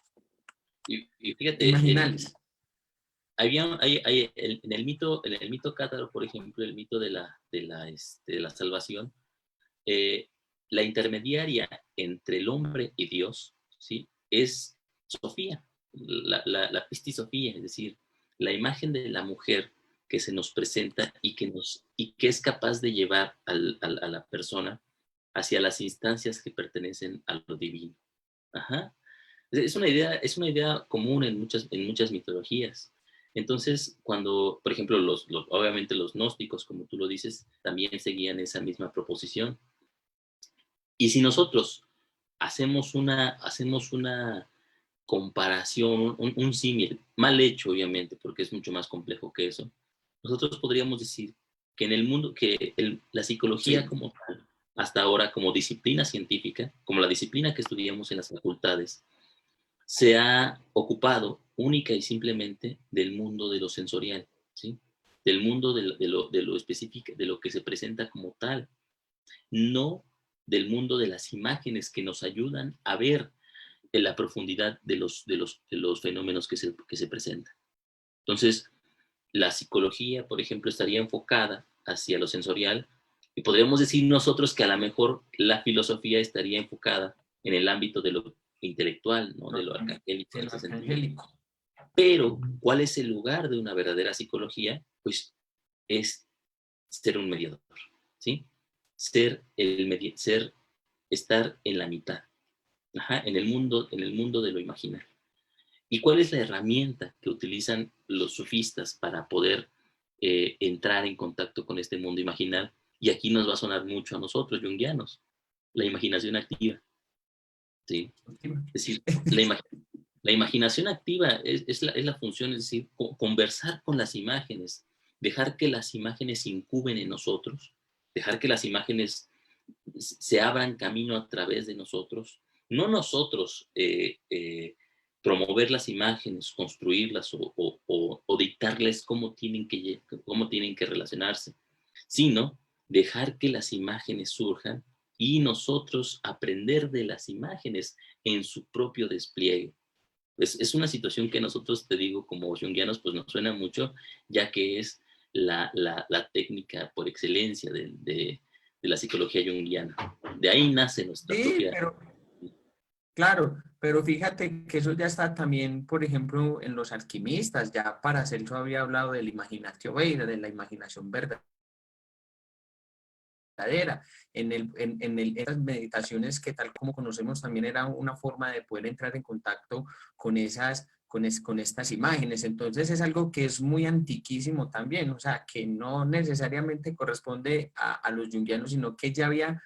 y fíjate, imaginales. en el mito cátaro, por ejemplo, el mito de la salvación, eh, la intermediaria entre el hombre y Dios, ¿sí? Es Sofía, la Pistisofía, es decir, la imagen de la mujer que se nos presenta y que es capaz de llevar a la persona hacia las instancias que pertenecen a lo divino. Ajá. Es una idea común en muchas mitologías. Entonces, cuando, por ejemplo, obviamente los gnósticos, como tú lo dices, también seguían esa misma proposición. Y si nosotros hacemos una comparación, un símil, mal hecho, obviamente, porque es mucho más complejo que eso, nosotros podríamos decir que en el mundo, que la psicología Sí, como tal, hasta ahora como disciplina científica, como la disciplina que estudiamos en las facultades, se ha ocupado única y simplemente del mundo de lo sensorial, ¿sí? Del mundo de lo específico, de lo que se presenta como tal, no del mundo de las imágenes que nos ayudan a ver en la profundidad de los fenómenos que se presentan. Entonces, la psicología, por ejemplo, estaría enfocada hacia lo sensorial y podríamos decir nosotros que a lo mejor la filosofía estaría enfocada en el ámbito de lo intelectual, ¿no? De lo arcangélico en ese sentido. Pero, ¿cuál es el lugar de una verdadera psicología? Pues es ser un mediador, ¿sí? Estar en la mitad, en el mundo de lo imaginario. ¿Y cuál es la herramienta que utilizan los sufistas para poder entrar en contacto con este mundo imaginal? Y aquí nos va a sonar mucho a nosotros, junguianos, la imaginación activa, ¿sí? Es decir, la imaginación activa es la función, es decir, conversar con las imágenes, dejar que las imágenes incuben en nosotros, dejar que las imágenes se abran camino a través de nosotros, no nosotros promover las imágenes, construirlas o dictarles cómo tienen que relacionarse, sino dejar que las imágenes surjan y nosotros aprender de las imágenes en su propio despliegue. Es una situación que nosotros, te digo, como junguianos, pues nos suena mucho, ya que es la técnica por excelencia de la psicología junguiana. De ahí nace nuestra Sí, propia... pero claro, pero fíjate que eso ya está también, por ejemplo, en los alquimistas. Ya Paracelso había hablado de la imaginación, de la imaginación verdadera. Esas meditaciones que tal como conocemos también era una forma de poder entrar en contacto con con estas imágenes. Entonces es algo que es muy antiquísimo también, o sea, que no necesariamente corresponde a los junguianos, sino que ya había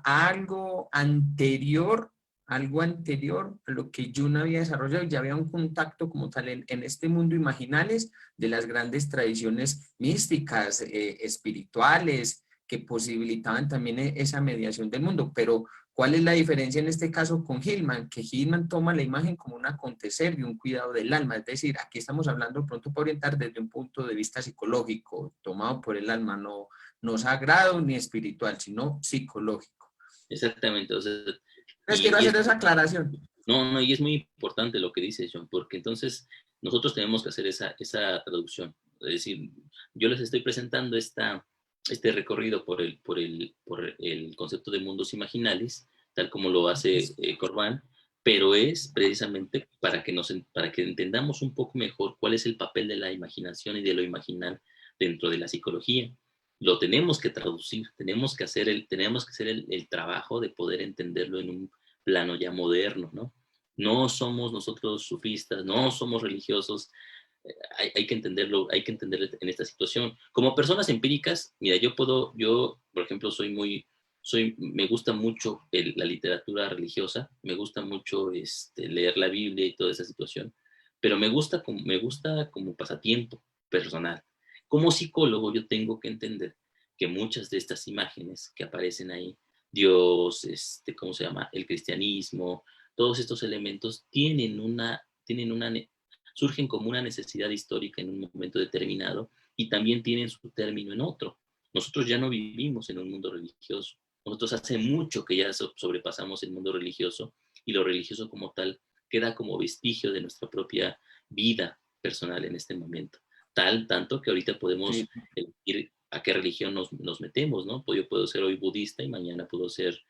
algo anterior a lo que Jung había desarrollado, ya había un contacto como tal en este mundo imaginales de las grandes tradiciones místicas, espirituales, que posibilitaban también esa mediación del mundo. Pero, ¿cuál es la diferencia en este caso con Hillman? Que Hillman toma la imagen como un acontecer y un cuidado del alma. Es decir, aquí estamos hablando pronto para orientar desde un punto de vista psicológico, tomado por el alma, no sagrado ni espiritual, sino psicológico. Exactamente, o sea, Les quiero hacer esa aclaración. No, y es muy importante lo que dice John, porque entonces nosotros tenemos que hacer esa traducción. Es decir, yo les estoy presentando este recorrido por el concepto de mundos imaginales, tal como lo hace Corbán, pero es precisamente para que entendamos un poco mejor cuál es el papel de la imaginación y de lo imaginal dentro de la psicología. Lo tenemos que traducir, tenemos que hacer el trabajo de poder entenderlo en un plano ya moderno, ¿no? No somos nosotros sufistas, no somos religiosos, hay que entenderlo en esta situación. Como personas empíricas, mira, yo, por ejemplo, me gusta mucho la literatura religiosa, me gusta mucho leer la Biblia y toda esa situación, pero me gusta como pasatiempo personal. Como psicólogo yo tengo que entender que muchas de estas imágenes que aparecen ahí, Dios, ¿cómo se llama? El cristianismo, todos estos elementos surgen como una necesidad histórica en un momento determinado y también tienen su término en otro. Nosotros ya no vivimos en un mundo religioso. Nosotros hace mucho que ya sobrepasamos el mundo religioso y lo religioso como tal queda como vestigio de nuestra propia vida personal en este momento. Tanto que ahorita podemos elegir a qué religión nos metemos, ¿no? Yo puedo ser hoy budista y mañana puedo ser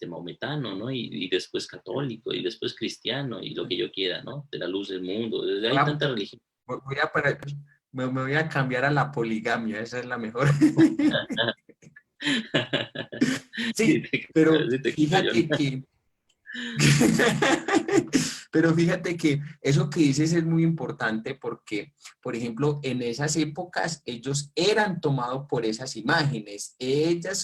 maometano, ¿no? Y después católico, y después cristiano, y lo que yo quiera, ¿no? De la luz del mundo. Hay tanta religión. Me voy a cambiar a la poligamia, esa es la mejor. Sí, pero fíjate que... Pero fíjate que eso que dices es muy importante porque, por ejemplo, en esas épocas ellos eran tomados por esas imágenes. Ellos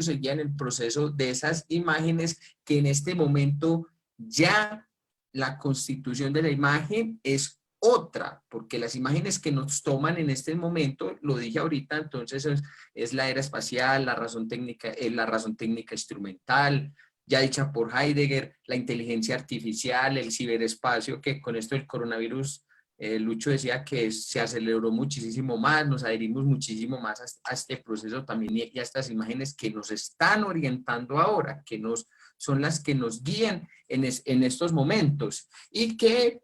seguían el proceso de esas imágenes que en este momento ya la constitución de la imagen es otra, porque las imágenes que nos toman en este momento, lo dije ahorita, entonces es la era espacial, la razón técnica instrumental, ya dicha por Heidegger, la inteligencia artificial, el ciberespacio, que con esto del coronavirus Lucho decía que se aceleró muchísimo más, nos adherimos muchísimo más a este proceso también y a estas imágenes que nos están orientando ahora, son las que nos guían en estos momentos y que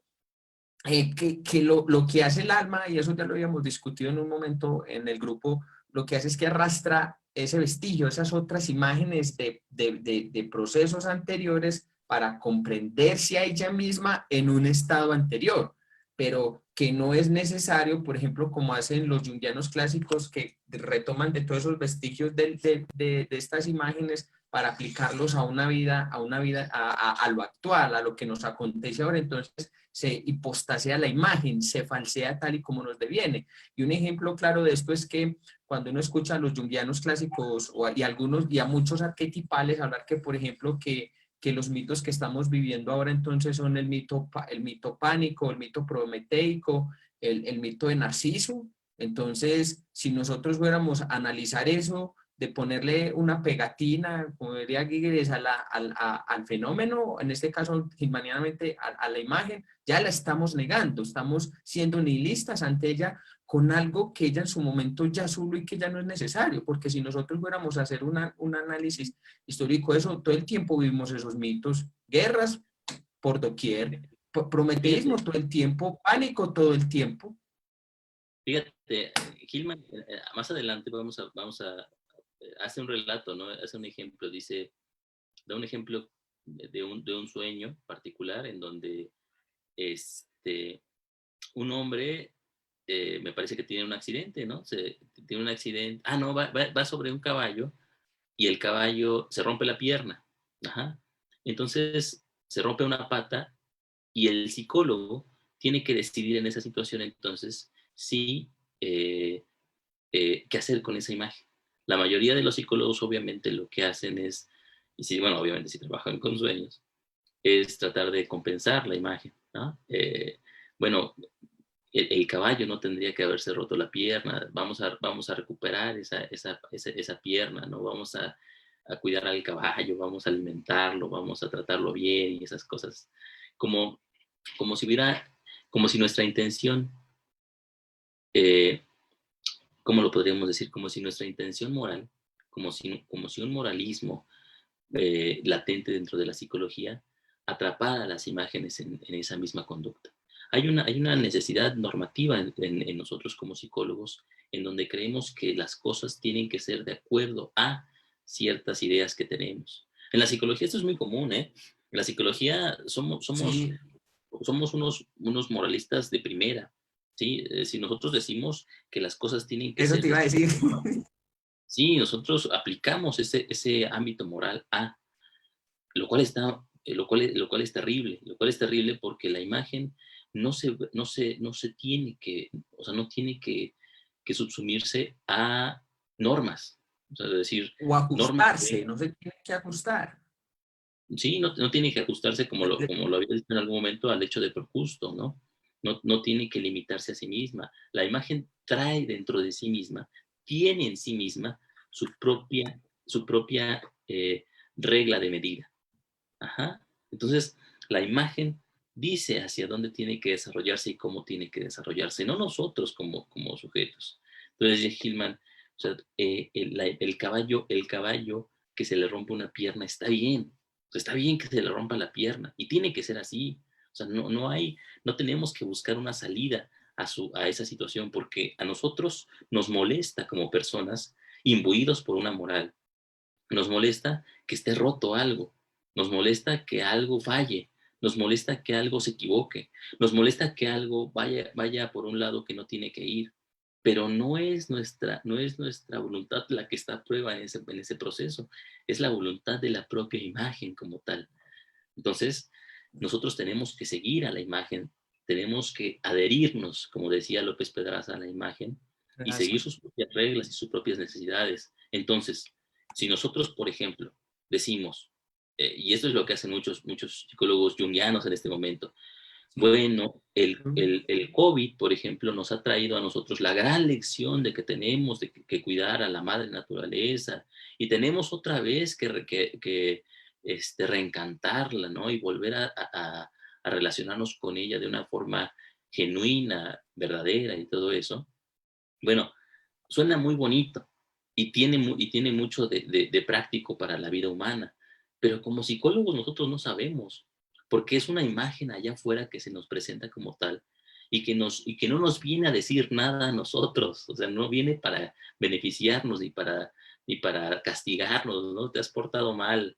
lo que hace el alma, y eso ya lo habíamos discutido en un momento en el grupo, lo que hace es que arrastra ese vestigio, esas otras imágenes de procesos anteriores para comprenderse a ella misma en un estado anterior, pero que no es necesario, por ejemplo, como hacen los junguianos clásicos que retoman de todos esos vestigios de estas imágenes para aplicarlos a una vida, a lo actual, a lo que nos acontece ahora. Entonces se hipostasea la imagen, se falsea tal y como nos deviene. Y un ejemplo claro de esto es que cuando uno escucha a los junguianos clásicos y a muchos arquetipales hablar que, por ejemplo, que los mitos que estamos viviendo ahora entonces son el mito pánico, el mito prometeico, el mito de Narciso. Entonces, si nosotros fuéramos a analizar eso, de ponerle una pegatina, como diría Gigeres, al fenómeno, en este caso, hilmanianamente a la imagen, ya la estamos negando, estamos siendo nihilistas ante ella con algo que ella en su momento ya supo y que ya no es necesario, porque si nosotros fuéramos a hacer un análisis histórico de eso, todo el tiempo vivimos esos mitos, guerras por doquier, prometeísmo todo el tiempo, pánico todo el tiempo. Fíjate, Gilman, más adelante hace un relato, ¿no? Hace un ejemplo, da un ejemplo de un sueño particular en donde un hombre, me parece que tiene un accidente, ¿no? Tiene un accidente, no, va sobre un caballo y el caballo se rompe la pierna, ajá. Entonces se rompe una pata y el psicólogo tiene que decidir en esa situación entonces si qué hacer con esa imagen. La mayoría de los psicólogos obviamente lo que hacen es, bueno, obviamente si trabajan con sueños, es tratar de compensar la imagen, ¿no? Bueno, el caballo no tendría que haberse roto la pierna, vamos a recuperar esa pierna, ¿no? Vamos a cuidar al caballo, vamos a alimentarlo, vamos a tratarlo bien y esas cosas. Como si nuestra intención, ¿cómo lo podríamos decir? Como si nuestra intención moral, como si un moralismo latente dentro de la psicología atrapara las imágenes en esa misma conducta. Hay una necesidad normativa en nosotros como psicólogos, en donde creemos que las cosas tienen que ser de acuerdo a ciertas ideas que tenemos. En la psicología esto es muy común, ¿eh? En la psicología somos Sí. unos moralistas de primera, ¿sí? Si nosotros decimos que las cosas tienen que Eso ser te de iba a esta decir. forma, sí, nosotros aplicamos ese ámbito moral a, lo cual es terrible, lo cual es terrible porque la imagen no se tiene que, o sea, no tiene que subsumirse a normas, o sea, es decir, O normas ajustarse, no se tiene que ajustar. sí, no tiene que ajustarse como lo había dicho en algún momento al hecho de projusto, ¿no? No tiene que limitarse a sí misma. La imagen trae dentro de sí misma, tiene en sí misma su propia regla de medida. Ajá. Entonces, la imagen dice hacia dónde tiene que desarrollarse y cómo tiene que desarrollarse, no nosotros como sujetos. Entonces, Hillman, o sea, el caballo que se le rompe una pierna está bien. O sea, está bien que se le rompa la pierna y tiene que ser así. O sea, no tenemos que buscar una salida a esa situación porque a nosotros nos molesta como personas imbuidos por una moral. Nos molesta que esté roto algo, nos molesta que algo falle, nos molesta que algo se equivoque, nos molesta que algo vaya por un lado que no tiene que ir, pero no es nuestra voluntad la que está a prueba en ese proceso, es la voluntad de la propia imagen como tal. Entonces, nosotros tenemos que seguir a la imagen, tenemos que adherirnos, como decía López Pedraza, a la imagen y seguir Gracias. sus propias reglas y sus propias necesidades. Entonces, si nosotros, por ejemplo, decimos, y esto es lo que hacen muchos psicólogos junguianos en este momento, bueno, el COVID, por ejemplo, nos ha traído a nosotros la gran lección de que tenemos que cuidar a la madre naturaleza y tenemos otra vez que reencantarla, ¿no? Y volver a relacionarnos con ella de una forma genuina, verdadera y todo eso, bueno, suena muy bonito y tiene mucho de práctico para la vida humana, pero como psicólogos nosotros no sabemos, porque es una imagen allá afuera que se nos presenta como tal y que no nos viene a decir nada a nosotros, o sea, no viene para beneficiarnos ni para castigarnos, ¿no? Te has portado mal,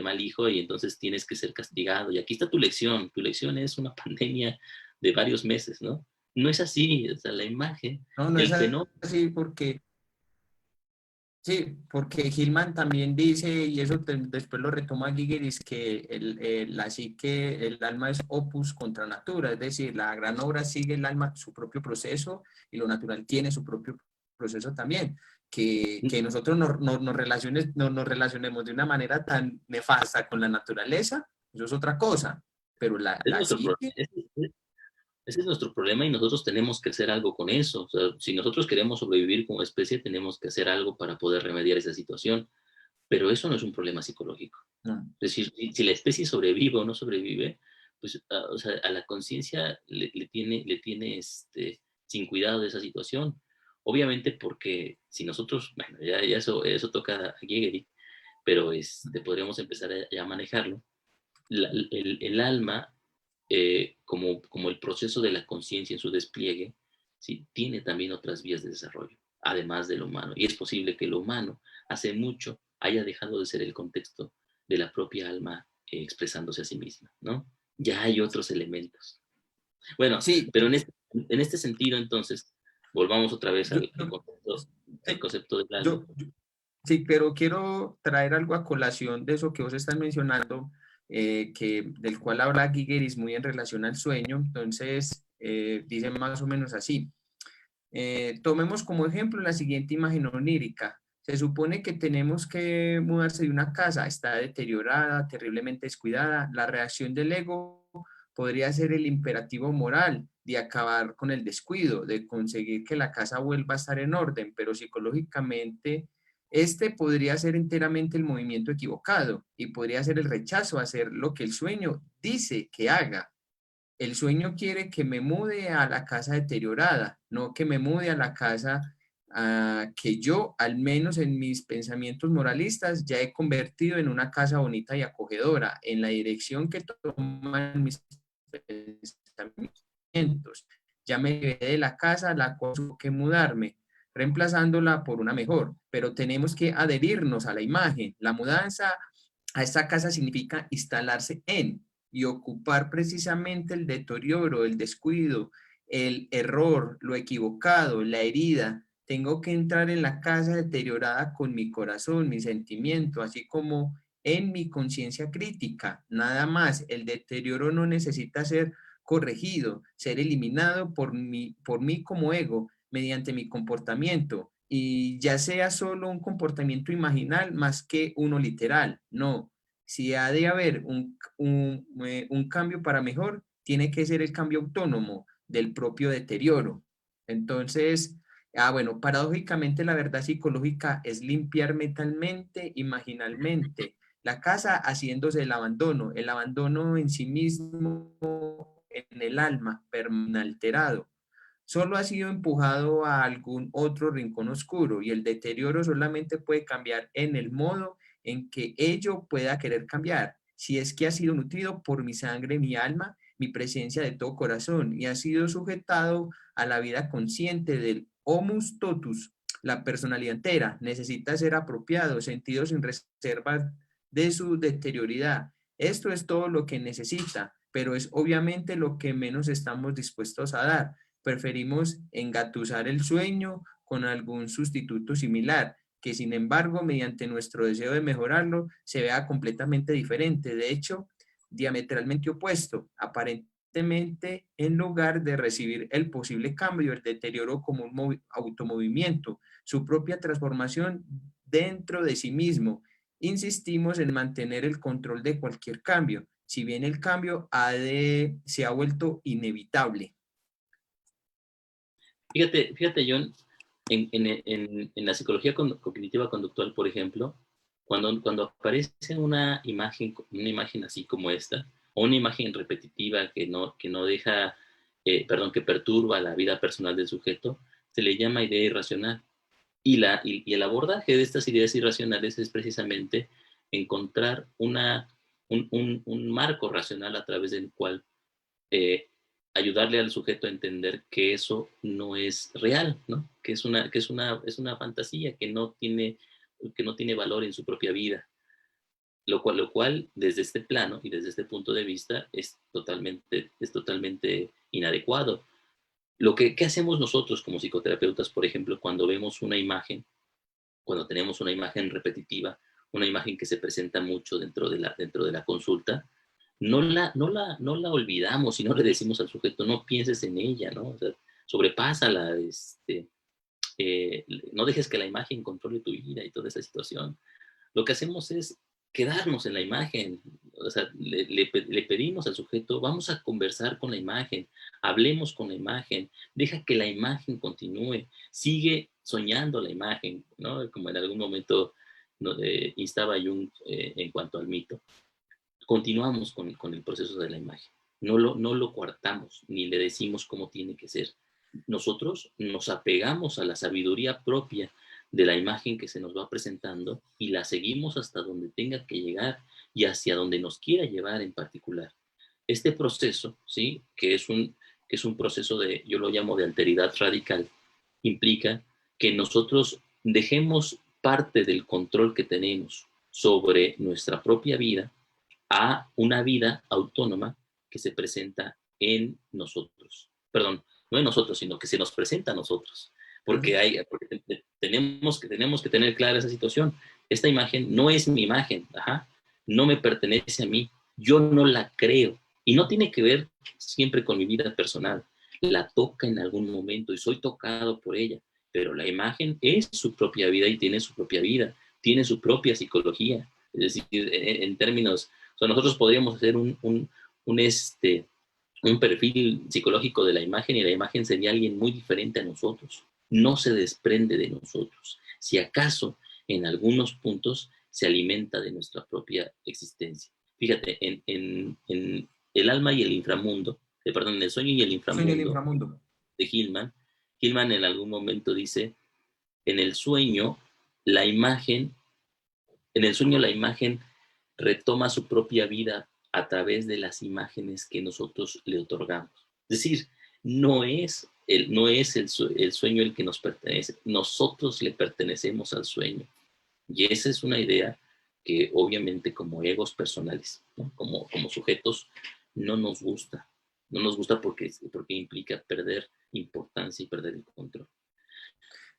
mal hijo, y entonces tienes que ser castigado. Y aquí está tu lección es una pandemia de varios meses, ¿no? No es así, o sea, la imagen, No, no es el fenómeno. así porque, sí, porque Gilman también dice, y eso después lo retoma Gigeris, que la psique, el alma es opus contra natura, es decir, la gran obra sigue el alma su propio proceso y lo natural tiene su propio proceso también. Que nosotros nos relacionemos de una manera tan nefasta con la naturaleza, eso es otra cosa, pero Es la nuestro problema. psique, Ese es nuestro problema y nosotros tenemos que hacer algo con eso. O sea, si nosotros queremos sobrevivir como especie, tenemos que hacer algo para poder remediar esa situación. Pero eso no es un problema psicológico. no. Es decir, si la especie sobrevive o no sobrevive, pues o sea, a la conciencia le tiene sin cuidado de esa situación. Obviamente porque si nosotros, bueno, ya eso toca a Gigery, pero podríamos empezar a manejarlo. El alma, como el proceso de la conciencia en su despliegue, ¿sí? Tiene también otras vías de desarrollo, además de lo humano. Y es posible que lo humano hace mucho haya dejado de ser el contexto de la propia alma expresándose a sí misma, ¿no? Ya hay otros elementos. Bueno, Sí, pero en este sentido, entonces, volvamos otra vez yo, al sí, concepto del alma. yo, sí, pero quiero traer algo a colación de eso que vos estás mencionando, del cual habla Gigeris muy en relación al sueño. Entonces, dice más o menos así. Tomemos como ejemplo la siguiente imagen onírica. Se supone que tenemos que mudarse de una casa, está deteriorada, terriblemente descuidada. La reacción del ego podría ser el imperativo moral de acabar con el descuido, de conseguir que la casa vuelva a estar en orden, pero psicológicamente este podría ser enteramente el movimiento equivocado y podría ser el rechazo a hacer lo que el sueño dice que haga. El sueño quiere que me mude a la casa deteriorada, no que me mude a la casa que yo, al menos en mis pensamientos moralistas, ya he convertido en una casa bonita y acogedora, en la dirección que toman mis pensamientos. Ya me llevé de la casa a la cual tuve que mudarme, reemplazándola por una mejor, pero tenemos que adherirnos a la imagen. La mudanza a esta casa significa instalarse en y ocupar precisamente el deterioro, el descuido, el error, lo equivocado, la herida. Tengo que entrar en la casa deteriorada con mi corazón, mi sentimiento, así como en mi conciencia crítica. Nada más, el deterioro no necesita ser corregido, ser eliminado por mí como ego mediante mi comportamiento. Y ya sea solo un comportamiento imaginal más que uno literal. No, si ha de haber un cambio para mejor, tiene que ser el cambio autónomo del propio deterioro. Entonces, bueno, paradójicamente la verdad psicológica es limpiar mentalmente, imaginalmente, la casa haciéndose el abandono en sí mismo, en el alma, permanenteado. Solo ha sido empujado a algún otro rincón oscuro y el deterioro solamente puede cambiar en el modo en que ello pueda querer cambiar, si es que ha sido nutrido por mi sangre, mi alma, mi presencia de todo corazón y ha sido sujetado a la vida consciente del homus totus, la personalidad entera, necesita ser apropiado, sentido sin reservas de su deterioridad. Esto es todo lo que necesita, pero es obviamente lo que menos estamos dispuestos a dar. Preferimos engatusar el sueño con algún sustituto similar, que sin embargo, mediante nuestro deseo de mejorarlo, se vea completamente diferente, de hecho, diametralmente opuesto, aparentemente en lugar de recibir el posible cambio, el deterioro como un automovimiento, su propia transformación dentro de sí mismo. Insistimos en mantener el control de cualquier cambio, si bien el cambio se ha vuelto inevitable. Fíjate, John, en la psicología cognitiva conductual, por ejemplo, cuando aparece una imagen así como esta, o una imagen repetitiva que no deja que perturba la vida personal del sujeto, se le llama idea irracional. Y el abordaje de estas ideas irracionales es precisamente encontrar un marco racional a través del cual ayudarle al sujeto a entender que eso no es real, ¿no? Es una fantasía que no tiene valor en su propia vida. Lo cual, desde este plano y desde este punto de vista, es totalmente inadecuado. ¿Qué hacemos nosotros como psicoterapeutas, por ejemplo, cuando vemos una imagen, cuando tenemos una imagen repetitiva, una imagen que se presenta mucho dentro de la consulta? No la olvidamos y no le decimos al sujeto, no pienses en ella, ¿no? O sea, sobrepásala, no dejes que la imagen controle tu vida y toda esa situación. Lo que hacemos es quedarnos en la imagen, o sea, le pedimos al sujeto, vamos a conversar con la imagen, hablemos con la imagen, deja que la imagen continúe, sigue soñando la imagen, ¿no? Como en algún momento, ¿no?, instaba Jung en cuanto al mito. Continuamos con el proceso de la imagen, no lo coartamos, ni le decimos cómo tiene que ser. Nosotros nos apegamos a la sabiduría propia de la imagen que se nos va presentando y la seguimos hasta donde tenga que llegar y hacia donde nos quiera llevar en particular. Este proceso, ¿sí?, que es un proceso yo lo llamo de alteridad radical, implica que nosotros dejemos parte del control que tenemos sobre nuestra propia vida a una vida autónoma que se presenta en nosotros. Perdón, no en nosotros, sino que se nos presenta a nosotros. Porque tenemos que tener clara esa situación. Esta imagen no es mi imagen, no me pertenece a mí, yo no la creo. Y no tiene que ver siempre con mi vida personal. La toca en algún momento y soy tocado por ella. Pero la imagen es su propia vida y tiene su propia vida, tiene su propia psicología. Es decir, en términos, o sea, nosotros podríamos hacer un perfil psicológico de la imagen y la imagen sería alguien muy diferente a nosotros. No se desprende de nosotros. Si acaso, en algunos puntos, se alimenta de nuestra propia existencia. Fíjate, en El alma y el inframundo, perdón, en El sueño y el Sueño el inframundo, inframundo. de Hillman en algún momento dice, en el sueño, la imagen retoma su propia vida a través de las imágenes que nosotros le otorgamos. Es decir, no es el sueño el que nos pertenece, nosotros le pertenecemos al sueño. Y esa es una idea que obviamente como egos personales, ¿no?, como sujetos, no nos gusta. No nos gusta porque implica perder importancia y perder el control.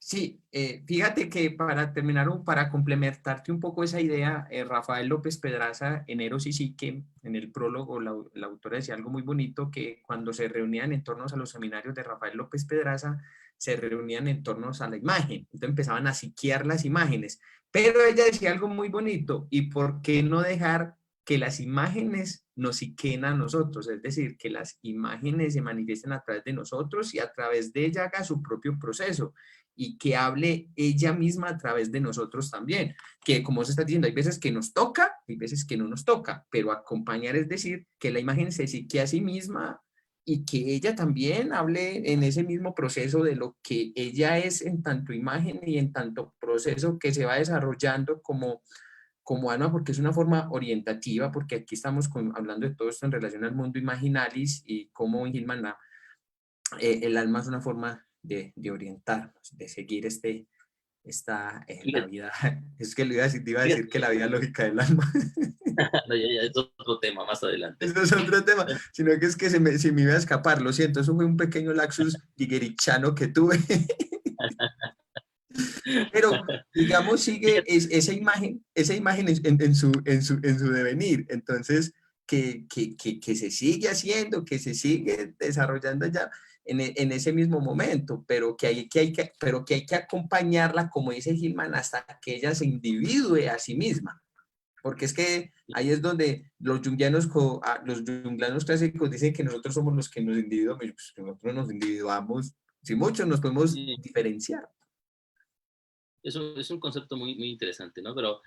Sí, fíjate que para terminar, para complementarte un poco esa idea, Rafael López Pedraza, en Eros y Psique, en el prólogo, la autora decía algo muy bonito, que cuando se reunían en torno a los seminarios de Rafael López Pedraza, se reunían en torno a la imagen, entonces empezaban a psiquear las imágenes, pero ella decía algo muy bonito, ¿y por qué no dejar que las imágenes nos psiqueen a nosotros? Es decir, que las imágenes se manifiesten a través de nosotros y a través de ella haga su propio proceso, y que hable ella misma a través de nosotros también, que como se está diciendo, hay veces que nos toca, hay veces que no nos toca, pero acompañar es decir, que la imagen se psique a sí misma y que ella también hable en ese mismo proceso de lo que ella es en tanto imagen y en tanto proceso que se va desarrollando como alma, porque es una forma orientativa, porque aquí estamos hablando de todo esto en relación al mundo imaginalis y cómo Gilman el alma es una forma de orientarnos, de seguir la vida. Es que le te iba a decir que la vida lógica del alma. No, ya es otro tema más adelante. Esto es otro tema, sino que es que se me iba a escapar, lo siento, eso fue un pequeño lapsus digerichano que tuve. Pero, digamos, sigue esa imagen en su devenir. Entonces, que se sigue haciendo, que se sigue desarrollando ya en ese mismo momento, pero que hay que acompañarla, como dice Gilman, hasta que ella se individúe a sí misma. Porque es que ahí es donde los jungianos clásicos dicen que nosotros somos los que nos individuamos, pues nosotros nos individuamos, si muchos nos podemos diferenciar. Es un concepto muy, muy interesante, ¿no? Pero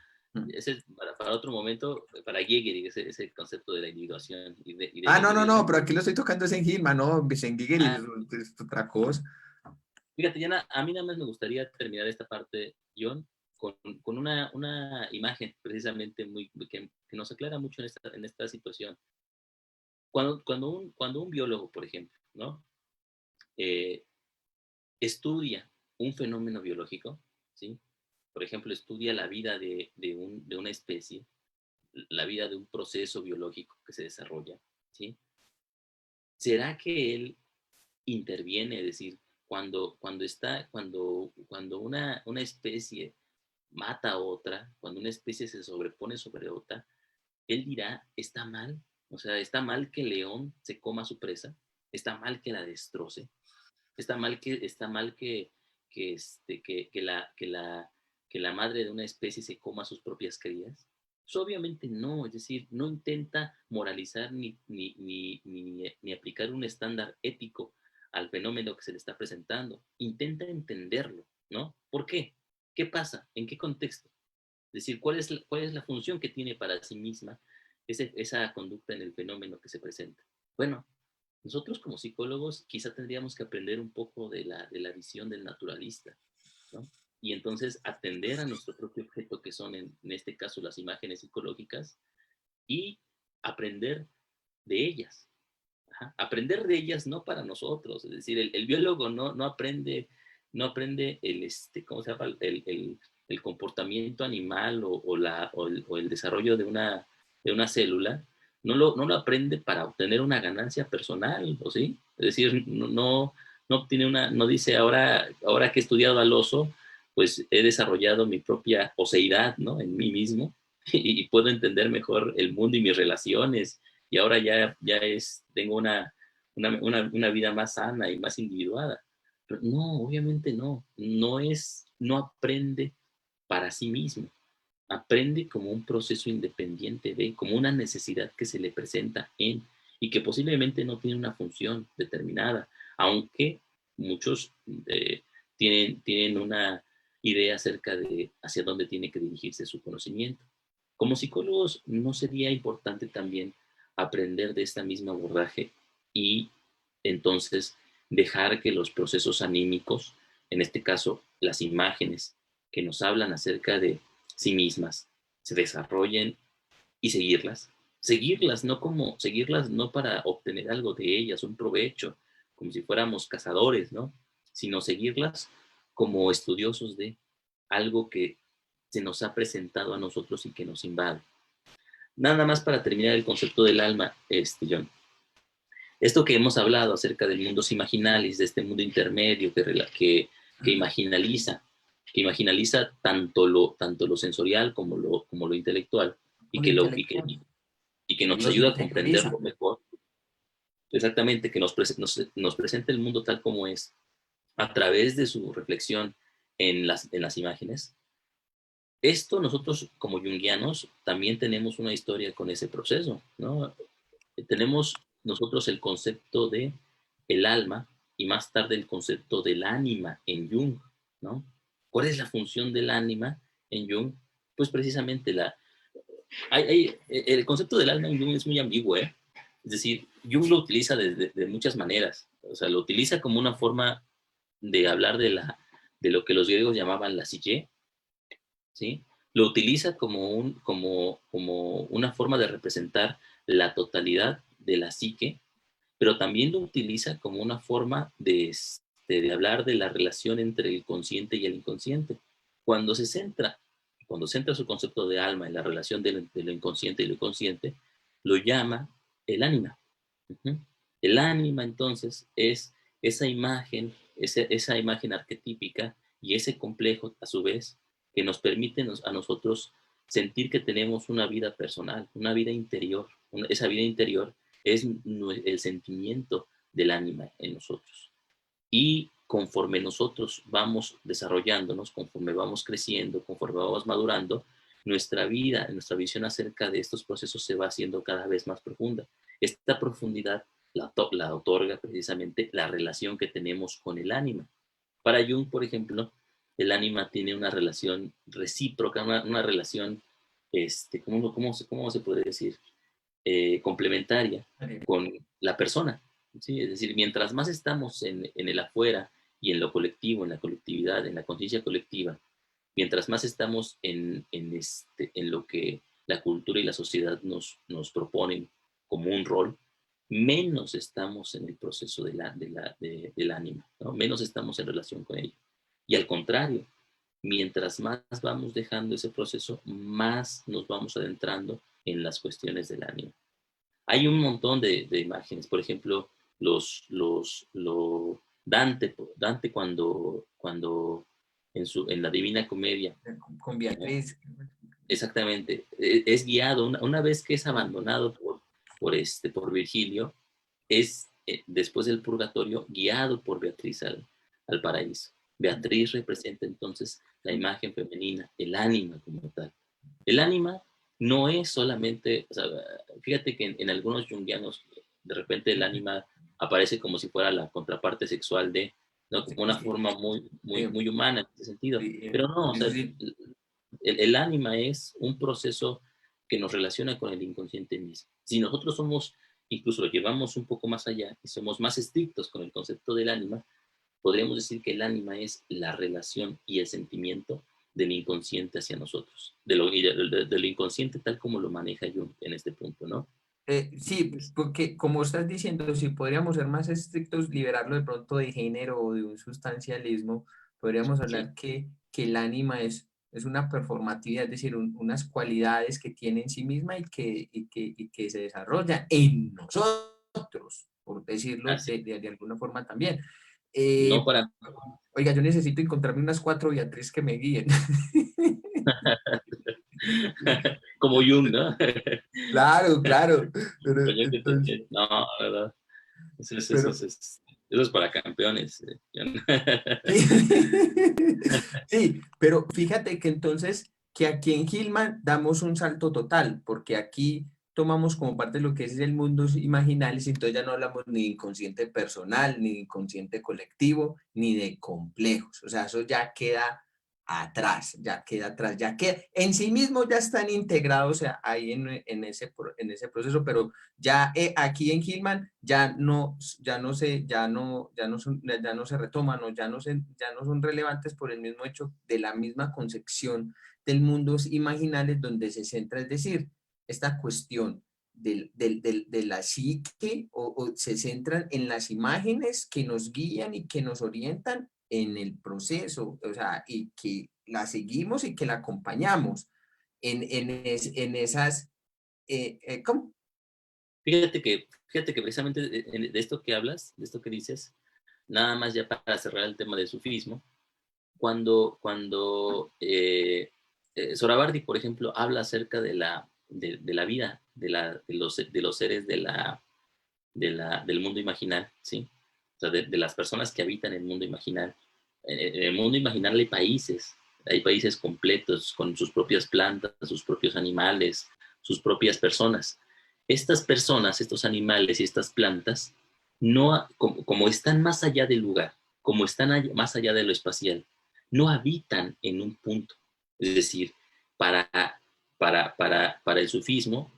ese es para otro momento, para Gehrig, ese concepto de la individuación y de Ah, la no, individuación. pero aquí lo estoy tocando es en Gilman, ¿no? En Giger Ah, es otra cosa. fíjate, Yana, a mí nada más me gustaría terminar esta parte, John, con una imagen precisamente que nos aclara mucho en esta situación. Cuando un biólogo, por ejemplo, ¿no? Eh, estudia un fenómeno biológico, ¿sí? Por ejemplo, estudia la vida de una especie, la vida de un proceso biológico que se desarrolla, ¿sí? ¿Será que él interviene? Es decir, cuando una especie mata a otra, cuando una especie se sobrepone sobre otra, él dirá, está mal, o sea, está mal que el león se coma a su presa, está mal que la destroce, está mal que la madre de una especie se coma a sus propias crías. Pues obviamente no, es decir, no intenta moralizar ni aplicar un estándar ético al fenómeno que se le está presentando. Intenta entenderlo, ¿no? ¿Por qué? ¿Qué pasa? ¿En qué contexto? Es decir, cuál es la función que tiene para sí misma esa conducta en el fenómeno que se presenta? Bueno, nosotros como psicólogos quizá tendríamos que aprender un poco de la visión del naturalista, ¿no? Y entonces atender a nuestro propio objeto, que son en este caso las imágenes psicológicas, y aprender de ellas. Ajá. Aprender de ellas no para nosotros, es decir, el biólogo no aprende ¿cómo se llama? El comportamiento animal o el desarrollo de una célula, no lo aprende para obtener una ganancia personal, ¿o sí? Es decir, no dice ahora que he estudiado al oso, pues he desarrollado mi propia oseidad, ¿no? En mí mismo y puedo entender mejor el mundo y mis relaciones y ahora tengo una vida más sana y más individuada. Pero no, obviamente no aprende para sí mismo, aprende como un proceso independiente como una necesidad que se le presenta y que posiblemente no tiene una función determinada, aunque muchos tienen una idea acerca de hacia dónde tiene que dirigirse su conocimiento. Como psicólogos, ¿no sería importante también aprender de esta misma abordaje y entonces dejar que los procesos anímicos, en este caso las imágenes que nos hablan acerca de sí mismas, se desarrollen y seguirlas no para obtener algo de ellas, un provecho, como si fuéramos cazadores, ¿no? Sino seguirlas como estudiosos de algo que se nos ha presentado a nosotros y que nos invade. Nada más para terminar el concepto del alma, John. Esto que hemos hablado acerca del mundo imaginalis, de este mundo intermedio que imaginaliza tanto lo sensorial como lo intelectual y Un intelectual. y que nos Los ayuda a interioriza. comprenderlo mejor. Exactamente, que nos presenta el mundo tal como es a través de su reflexión en las imágenes. Esto nosotros como junguianos también tenemos una historia con ese proceso, ¿no? Tenemos nosotros el concepto de el alma y más tarde el concepto del ánima en Jung, ¿no? ¿Cuál es la función del ánima en Jung? Pues precisamente el concepto del alma en Jung es muy ambiguo, ¿eh? Es decir, Jung lo utiliza de muchas maneras, o sea, lo utiliza como una forma de hablar de lo que los griegos llamaban la psique, ¿sí? Lo utiliza como una forma de representar la totalidad de la psique, pero también lo utiliza como una forma de hablar de la relación entre el consciente y el inconsciente. Cuando se centra, cuando centra su concepto de alma en la relación de lo inconsciente y lo consciente, lo llama el ánima. Uh-huh. El ánima entonces es esa imagen arquetípica y ese complejo a su vez que nos permite a nosotros sentir que tenemos una vida personal, una vida interior. Esa vida interior es el sentimiento del ánima en nosotros. Y conforme nosotros vamos desarrollándonos, conforme vamos creciendo, conforme vamos madurando, nuestra vida, nuestra visión acerca de estos procesos se va haciendo cada vez más profunda. Esta profundidad la otorga precisamente la relación que tenemos con el ánima. Para Jung, por ejemplo, el ánima tiene una relación recíproca, una relación ¿cómo se podría decir? Complementaria con la persona, ¿sí? Es decir, mientras más estamos en el afuera y en lo colectivo, en la colectividad, en la conciencia colectiva, mientras más estamos en lo que la cultura y la sociedad nos proponen como un rol, menos estamos en el proceso del ánima, ¿no? Menos estamos en relación con ello. Y al contrario, mientras más vamos dejando ese proceso, más nos vamos adentrando en las cuestiones del ánima. Hay un montón de imágenes, por ejemplo, Dante cuando en la Divina Comedia, Con Beatriz. exactamente, es guiado, una vez que es abandonado por Virgilio, es después del purgatorio guiado por Beatriz al paraíso. Beatriz representa entonces la imagen femenina, el ánima como tal. El ánima no es solamente, o sea, fíjate que en algunos jungianos de repente el ánima aparece como si fuera la contraparte sexual ¿no? Como una forma muy humana en ese sentido. Pero no, o sea, el ánima es un proceso que nos relaciona con el inconsciente mismo. Si nosotros incluso lo llevamos un poco más allá y somos más estrictos con el concepto del ánima, podríamos decir que el ánima es la relación y el sentimiento del inconsciente hacia nosotros, del inconsciente tal como lo maneja Jung en este punto, ¿no? Sí, porque como estás diciendo, si podríamos ser más estrictos, liberarlo de pronto de género o de un sustancialismo, podríamos Sí. hablar que el ánima es una performatividad, es decir, unas cualidades que tiene en sí misma y que se desarrolla en nosotros, por decirlo de alguna forma también. No para... Oiga, yo necesito encontrarme unas 4 Beatriz que me guíen. Como Jung, ¿no? Claro, claro. Pero, entonces, No, ¿verdad? pero, Eso es para campeones. sí. Sí, pero fíjate que entonces que aquí en Gilman damos un salto total, porque aquí tomamos como parte de lo que es el mundo imaginales, y entonces ya no hablamos ni de inconsciente personal, ni de inconsciente colectivo, ni de complejos. O sea, eso ya queda atrás, ya que en sí mismo ya están integrados, o sea, ahí en ese proceso, pero ya aquí en Gilman ya no se retoman o ya no son relevantes por el mismo hecho de la misma concepción del mundo imaginales donde se centra, es decir, esta cuestión de la psique o se centran en las imágenes que nos guían y que nos orientan en el proceso, o sea, y que la seguimos y que la acompañamos en esas, ¿cómo? Fíjate que precisamente de esto que hablas, de esto que dices, nada más ya para cerrar el tema del sufismo, cuando Sorabardi, por ejemplo, habla acerca de la vida, de los seres del mundo imaginal, ¿sí? O sea, de las personas que habitan el mundo imaginal. En el mundo imaginal hay países completos con sus propias plantas, sus propios animales, sus propias personas. Estas personas, estos animales y estas plantas, no, como están más allá del lugar, como están más allá de lo espacial, no habitan en un punto. Es decir, para, para el sufismo,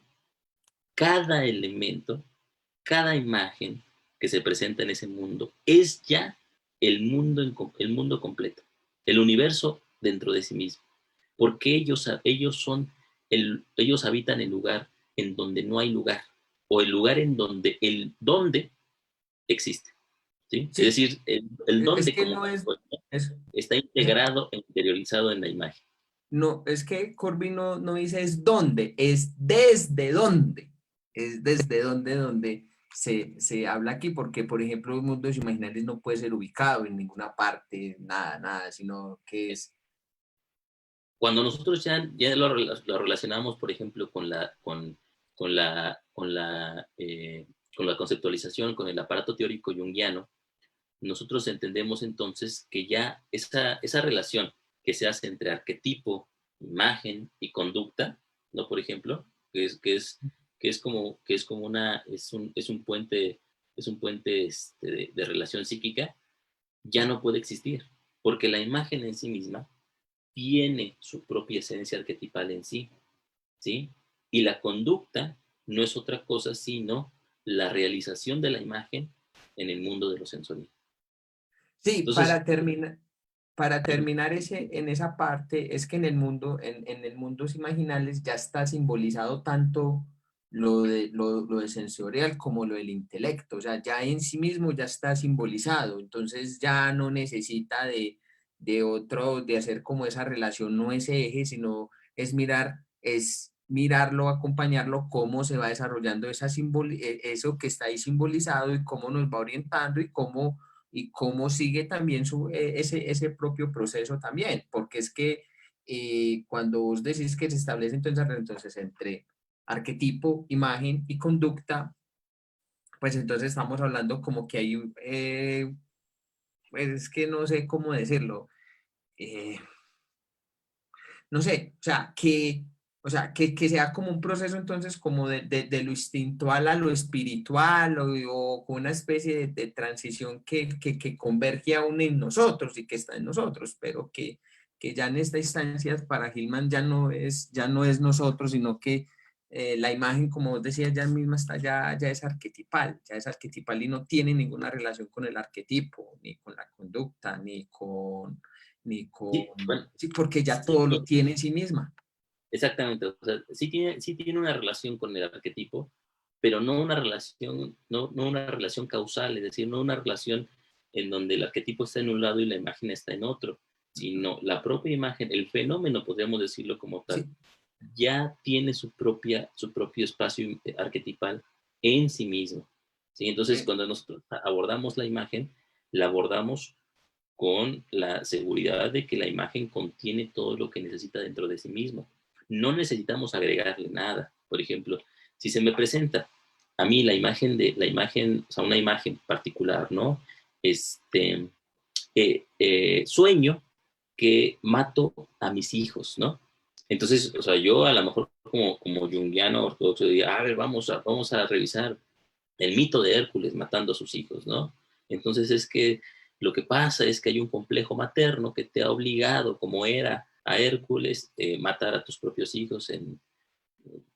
cada elemento, cada imagen que se presenta en ese mundo es ya el mundo completo, el universo dentro de sí mismo, porque ellos habitan el lugar en donde no hay lugar, o el lugar en donde el donde existe, ¿sí? Es Sí, decir, el es donde que como no es, es, está es- integrado e interiorizado en la imagen. no, es que Corbin no dice es dónde, es desde dónde, es desde dónde, donde se habla aquí, porque por ejemplo, mundos imaginarios no puede ser ubicado en ninguna parte, nada, sino que es, Cuando nosotros ya lo relacionamos, por ejemplo, con la conceptualización, con el aparato teórico junguiano, nosotros entendemos entonces que ya esa relación que se hace entre arquetipo, imagen y conducta, ¿no? Por ejemplo, que es como es un puente de relación psíquica, ya no puede existir, porque la imagen en sí misma tiene su propia esencia arquetipal en sí. ¿sí? Y la conducta no es otra cosa sino la realización de la imagen en el mundo de lo sensorial. Sí, Entonces, para terminar en esa parte, es que en el mundo, en el mundos imaginales ya está simbolizado tanto lo de sensorial como lo del intelecto, o sea, ya en sí mismo ya está simbolizado, entonces ya no necesita de otro, de hacer como esa relación, no ese eje, sino es mirarlo, acompañarlo, cómo se va desarrollando eso que está ahí simbolizado y cómo nos va orientando y cómo sigue también ese propio proceso también, porque es que cuando vos decís que se establece entonces entre arquetipo, imagen y conducta, pues entonces estamos hablando como que hay, pues es que no sé cómo decirlo, eh, no sé, que sea como un proceso entonces como de lo instintual a lo espiritual o una especie de transición que converge aún en nosotros y que está en nosotros, pero que ya en esta instancia para Hillman ya no es nosotros, sino que la imagen, como vos decías, ya misma está, ya es arquetipal y no tiene ninguna relación con el arquetipo, ni con la conducta, ni con... sí, bueno, Sí, porque ya sí, todo lo tiene en sí misma. exactamente. O sea, sí tiene una relación con el arquetipo, pero no una relación, no una relación causal, es decir, no una relación en donde el arquetipo está en un lado y la imagen está en otro, sino la propia imagen, el fenómeno, podríamos decirlo como tal, Sí, ya tiene su propio espacio arquetipal en sí mismo. ¿Sí? Entonces, eh, cuando nosotros abordamos la imagen, la abordamos con la seguridad de que la imagen contiene todo lo que necesita dentro de sí mismo. No necesitamos agregarle nada. Por ejemplo, si se me presenta a mí la imagen, o sea, una imagen particular, ¿no? Este, sueño que mato a mis hijos, ¿no? Entonces, o sea, yo a lo mejor como junguiano ortodoxo diría, a ver, vamos a revisar el mito de Hércules matando a sus hijos, ¿no? Entonces es que lo que pasa es que hay un complejo materno que te ha obligado, como era a Hércules, matar a tus propios hijos en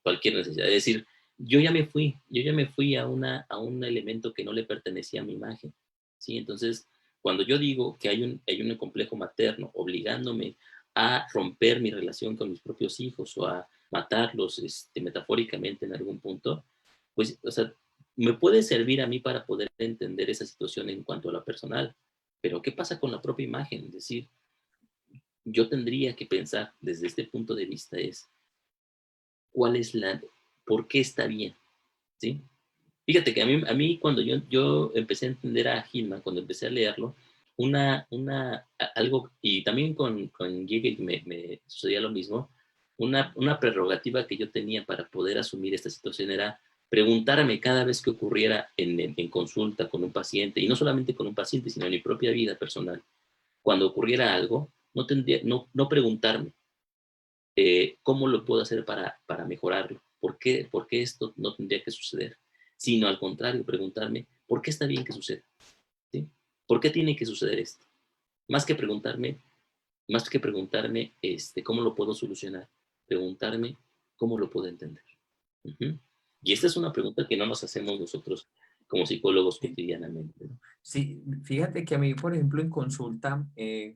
cualquier necesidad. Es decir, yo ya me fui a un elemento que no le pertenecía a mi imagen, ¿sí? Entonces, cuando yo digo que hay un complejo materno obligándome a romper mi relación con mis propios hijos o a matarlos metafóricamente en algún punto, pues, o sea, me puede servir a mí para poder entender esa situación en cuanto a lo personal, pero ¿qué pasa con la propia imagen? Es decir, yo tendría que pensar desde este punto de vista es, ¿cuál es por qué está bien? ¿Sí? Fíjate que a mí cuando yo empecé a entender a Hillman, cuando empecé a leerlo, algo, y también con Giger me sucedía lo mismo, una prerrogativa que yo tenía para poder asumir esta situación era preguntarme cada vez que ocurriera en consulta con un paciente, y no solamente con un paciente, sino en mi propia vida personal, cuando ocurriera algo, no preguntarme cómo lo puedo hacer para mejorarlo, por qué esto no tendría que suceder, sino al contrario, preguntarme por qué está bien que suceda, ¿sí? ¿Por qué tiene que suceder esto? Más que preguntarme, cómo lo puedo solucionar, preguntarme cómo lo puedo entender. Uh -huh. Y esta es una pregunta que no nos hacemos nosotros como psicólogos sí, cotidianamente, ¿no? sí, fíjate que a mí, por ejemplo, en consulta,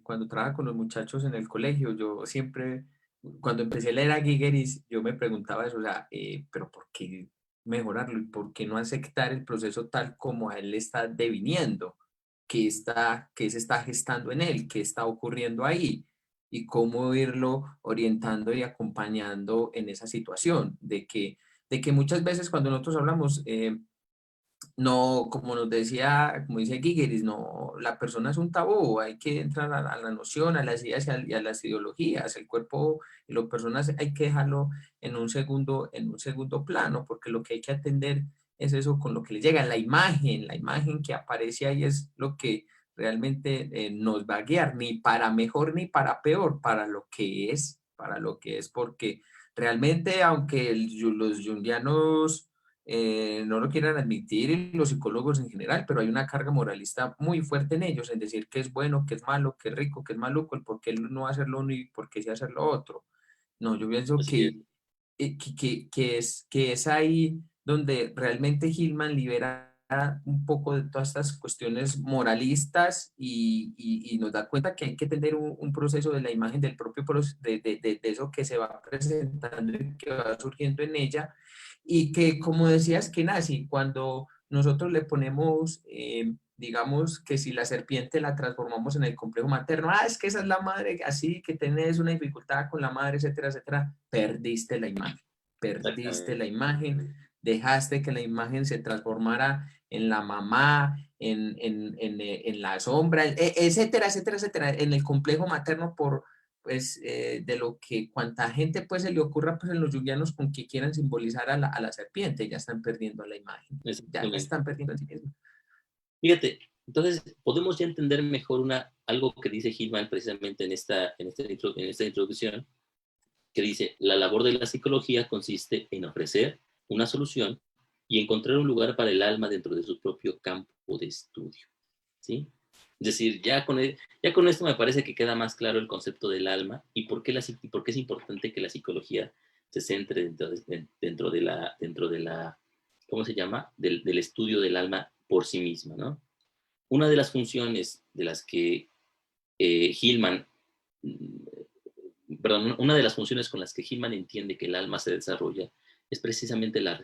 cuando trabajo con los muchachos en el colegio, yo siempre, cuando empecé a leer a Gigeris, yo me preguntaba eso, o sea, pero ¿por qué mejorarlo y por qué no aceptar el proceso tal como a él le está deviniendo? ¿Qué se está gestando en él? ¿Qué está ocurriendo ahí? Y cómo irlo orientando y acompañando en esa situación, de que muchas veces cuando nosotros hablamos, no, como nos decía, como dice Gigeris, no, la persona es un tabú, hay que entrar a la noción, a las ideas y a las ideologías, el cuerpo y las personas hay que dejarlo en un segundo plano, porque lo que hay que atender es eso con lo que le llega, la imagen que aparece ahí es lo que realmente nos va a guiar, ni para mejor ni para peor, para lo que es, porque realmente, aunque los jungianos no lo quieran admitir y los psicólogos en general, pero hay una carga moralista muy fuerte en ellos, en decir que es bueno, que es malo, que es rico, que es maluco, el por qué no hacerlo uno y por qué sí hacer lo otro. No, yo pienso Así es. que es ahí donde realmente Hillman libera un poco de todas estas cuestiones moralistas y nos da cuenta que hay que tener un proceso de la imagen del propio, de eso que se va presentando y que va surgiendo en ella, y que, como decías, que nace cuando nosotros le ponemos, digamos, que si la serpiente la transformamos en el complejo materno, es que esa es la madre, así que tenés una dificultad con la madre, etcétera, etcétera, perdiste la Exactamente. imagen, dejaste que la imagen se transformara en la mamá, en la sombra, etcétera, etcétera, etcétera, en el complejo materno por, pues, de lo que cuanta gente pues se le ocurra pues en los yugianos con que quieran simbolizar a la serpiente, ya están perdiendo la imagen, ya la Exactamente. están perdiendo en sí misma. Fíjate, entonces podemos ya entender mejor algo que dice Hillman precisamente en esta introducción, que dice, la labor de la psicología consiste en ofrecer una solución y encontrar un lugar para el alma dentro de su propio campo de estudio, ¿sí? Es decir, ya con esto me parece que queda más claro el concepto del alma y por qué es importante que la psicología se centre dentro de la ¿cómo se llama? Del estudio del alma por sí misma, ¿no? Una de las funciones de las que Hillman, perdón, una de las funciones con las que Hillman entiende que el alma se desarrolla es precisamente la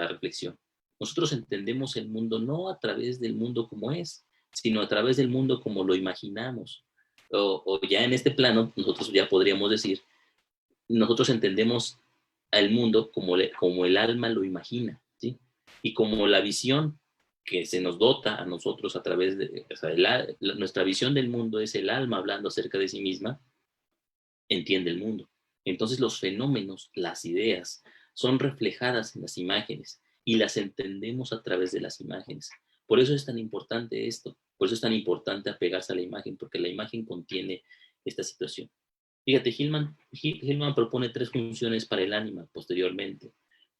reflexión. Nosotros entendemos el mundo no a través del mundo como es, sino a través del mundo como lo imaginamos. O ya en este plano, nosotros ya podríamos decir, nosotros entendemos al mundo como el alma lo imagina, ¿sí? Y como la visión que se nos dota a nosotros a través de, o sea, nuestra visión del mundo es el alma hablando acerca de sí misma, entiende el mundo. Entonces los fenómenos, las ideas, son reflejadas en las imágenes y las entendemos a través de las imágenes. Por eso es tan importante esto, por eso es tan importante apegarse a la imagen, porque la imagen contiene esta situación. Fíjate, Hillman propone tres funciones para el ánima posteriormente.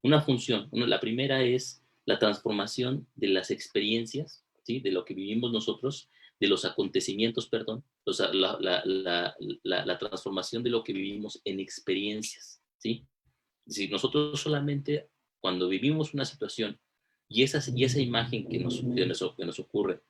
Una función, la primera es la transformación de las experiencias, ¿sí? De lo que vivimos nosotros, de los acontecimientos, perdón, o sea, la transformación de lo que vivimos en experiencias, ¿sí? Si nosotros solamente cuando vivimos una situación y esa imagen que nos ocurre,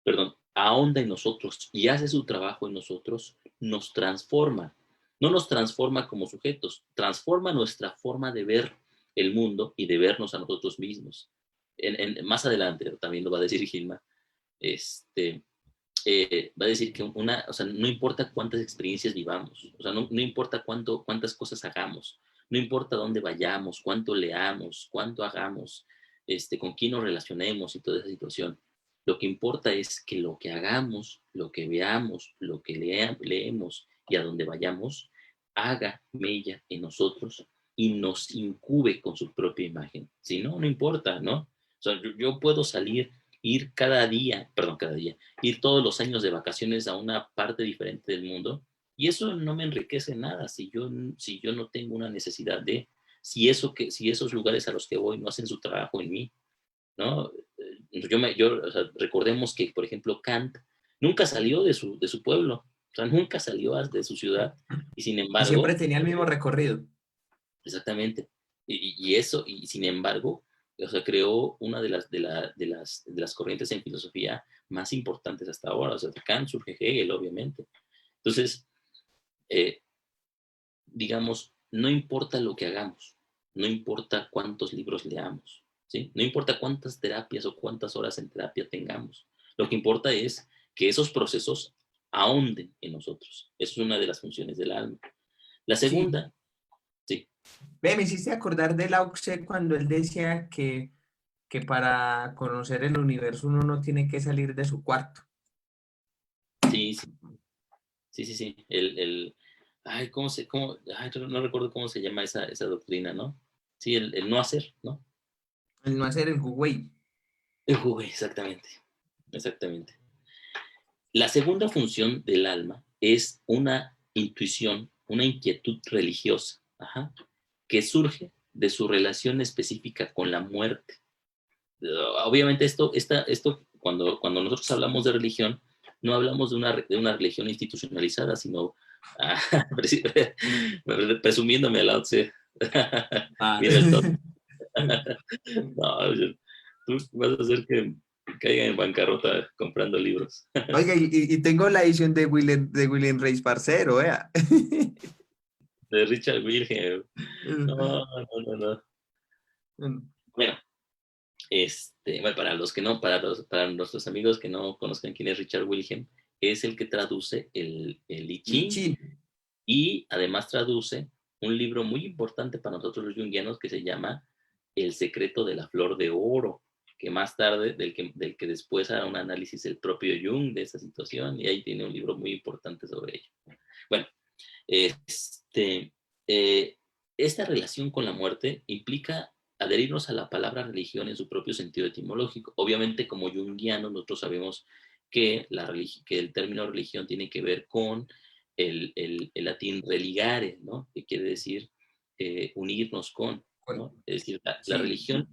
perdón, ahonda en nosotros y hace su trabajo en nosotros, nos transforma. No nos transforma como sujetos, transforma nuestra forma de ver el mundo y de vernos a nosotros mismos. Más adelante también lo va a decir Gilma, va a decir que o sea, no importa cuántas experiencias vivamos, o sea, no importa cuántas cosas hagamos, no importa dónde vayamos, cuánto leamos, cuánto hagamos, con quién nos relacionemos y toda esa situación. Lo que importa es que lo que hagamos, lo que veamos, lo que leemos y a donde vayamos, haga mella en nosotros y nos incube con su propia imagen. Si no, no importa, ¿no? O sea, yo puedo ir cada día, ir todos los años de vacaciones a una parte diferente del mundo y eso no me enriquece nada si yo no tengo una necesidad si esos lugares a los que voy no hacen su trabajo en mí, ¿no? O sea, recordemos que, por ejemplo, Kant nunca salió de su pueblo, o sea, nunca salió de su ciudad y sin Y siempre embargo, tenía el mismo recorrido. exactamente, y sin embargo, o sea, creó una de las corrientes en filosofía más importantes hasta ahora. O sea, de Kant surge Hegel, obviamente. Entonces, eh, digamos, no importa lo que hagamos, no importa cuántos libros leamos, ¿sí? No importa cuántas terapias o cuántas horas en terapia tengamos. Lo que importa es que esos procesos ahonden en nosotros. Eso es una de las funciones del alma. La Sí. segunda, sí, Ve, me hiciste acordar de Lao Tse cuando él decía que para conocer el universo uno no tiene que salir de su cuarto. sí, sí, sí, sí, sí. Ay, ay, no recuerdo cómo se llama esa doctrina, ¿no? Sí, el no hacer, ¿no? El no hacer el Huawei. Exactamente, exactamente. La segunda función del alma es una intuición, una inquietud religiosa, ajá, que surge de su relación específica con la muerte. Obviamente cuando nosotros hablamos de religión, no hablamos de una religión institucionalizada, sino presumiéndome a Lao Tse. Ah. Mira el top. No, tú vas a hacer que caigan en bancarrota comprando libros. Oiga, y tengo la edición de William Reis Parcero, vea. De Richard Wilhelm. No, no, no, no. Bueno, bueno, para los que no, para nuestros amigos que no conozcan quién es Richard Wilhelm, es el que traduce el I Ching Lichín. y además traduce un libro muy importante para nosotros los junguianos que se llama El secreto de la flor de oro, que más tarde, del que después hará un análisis el propio Jung de esa situación, y ahí tiene un libro muy importante sobre ello. Bueno, eh, esta relación con la muerte implica adherirnos a la palabra religión en su propio sentido etimológico. Obviamente, como junguianos, nosotros sabemos que el término religión tiene que ver con el latín religare, ¿no? Que quiere decir unirnos con, ¿no? Es decir, la Sí. religión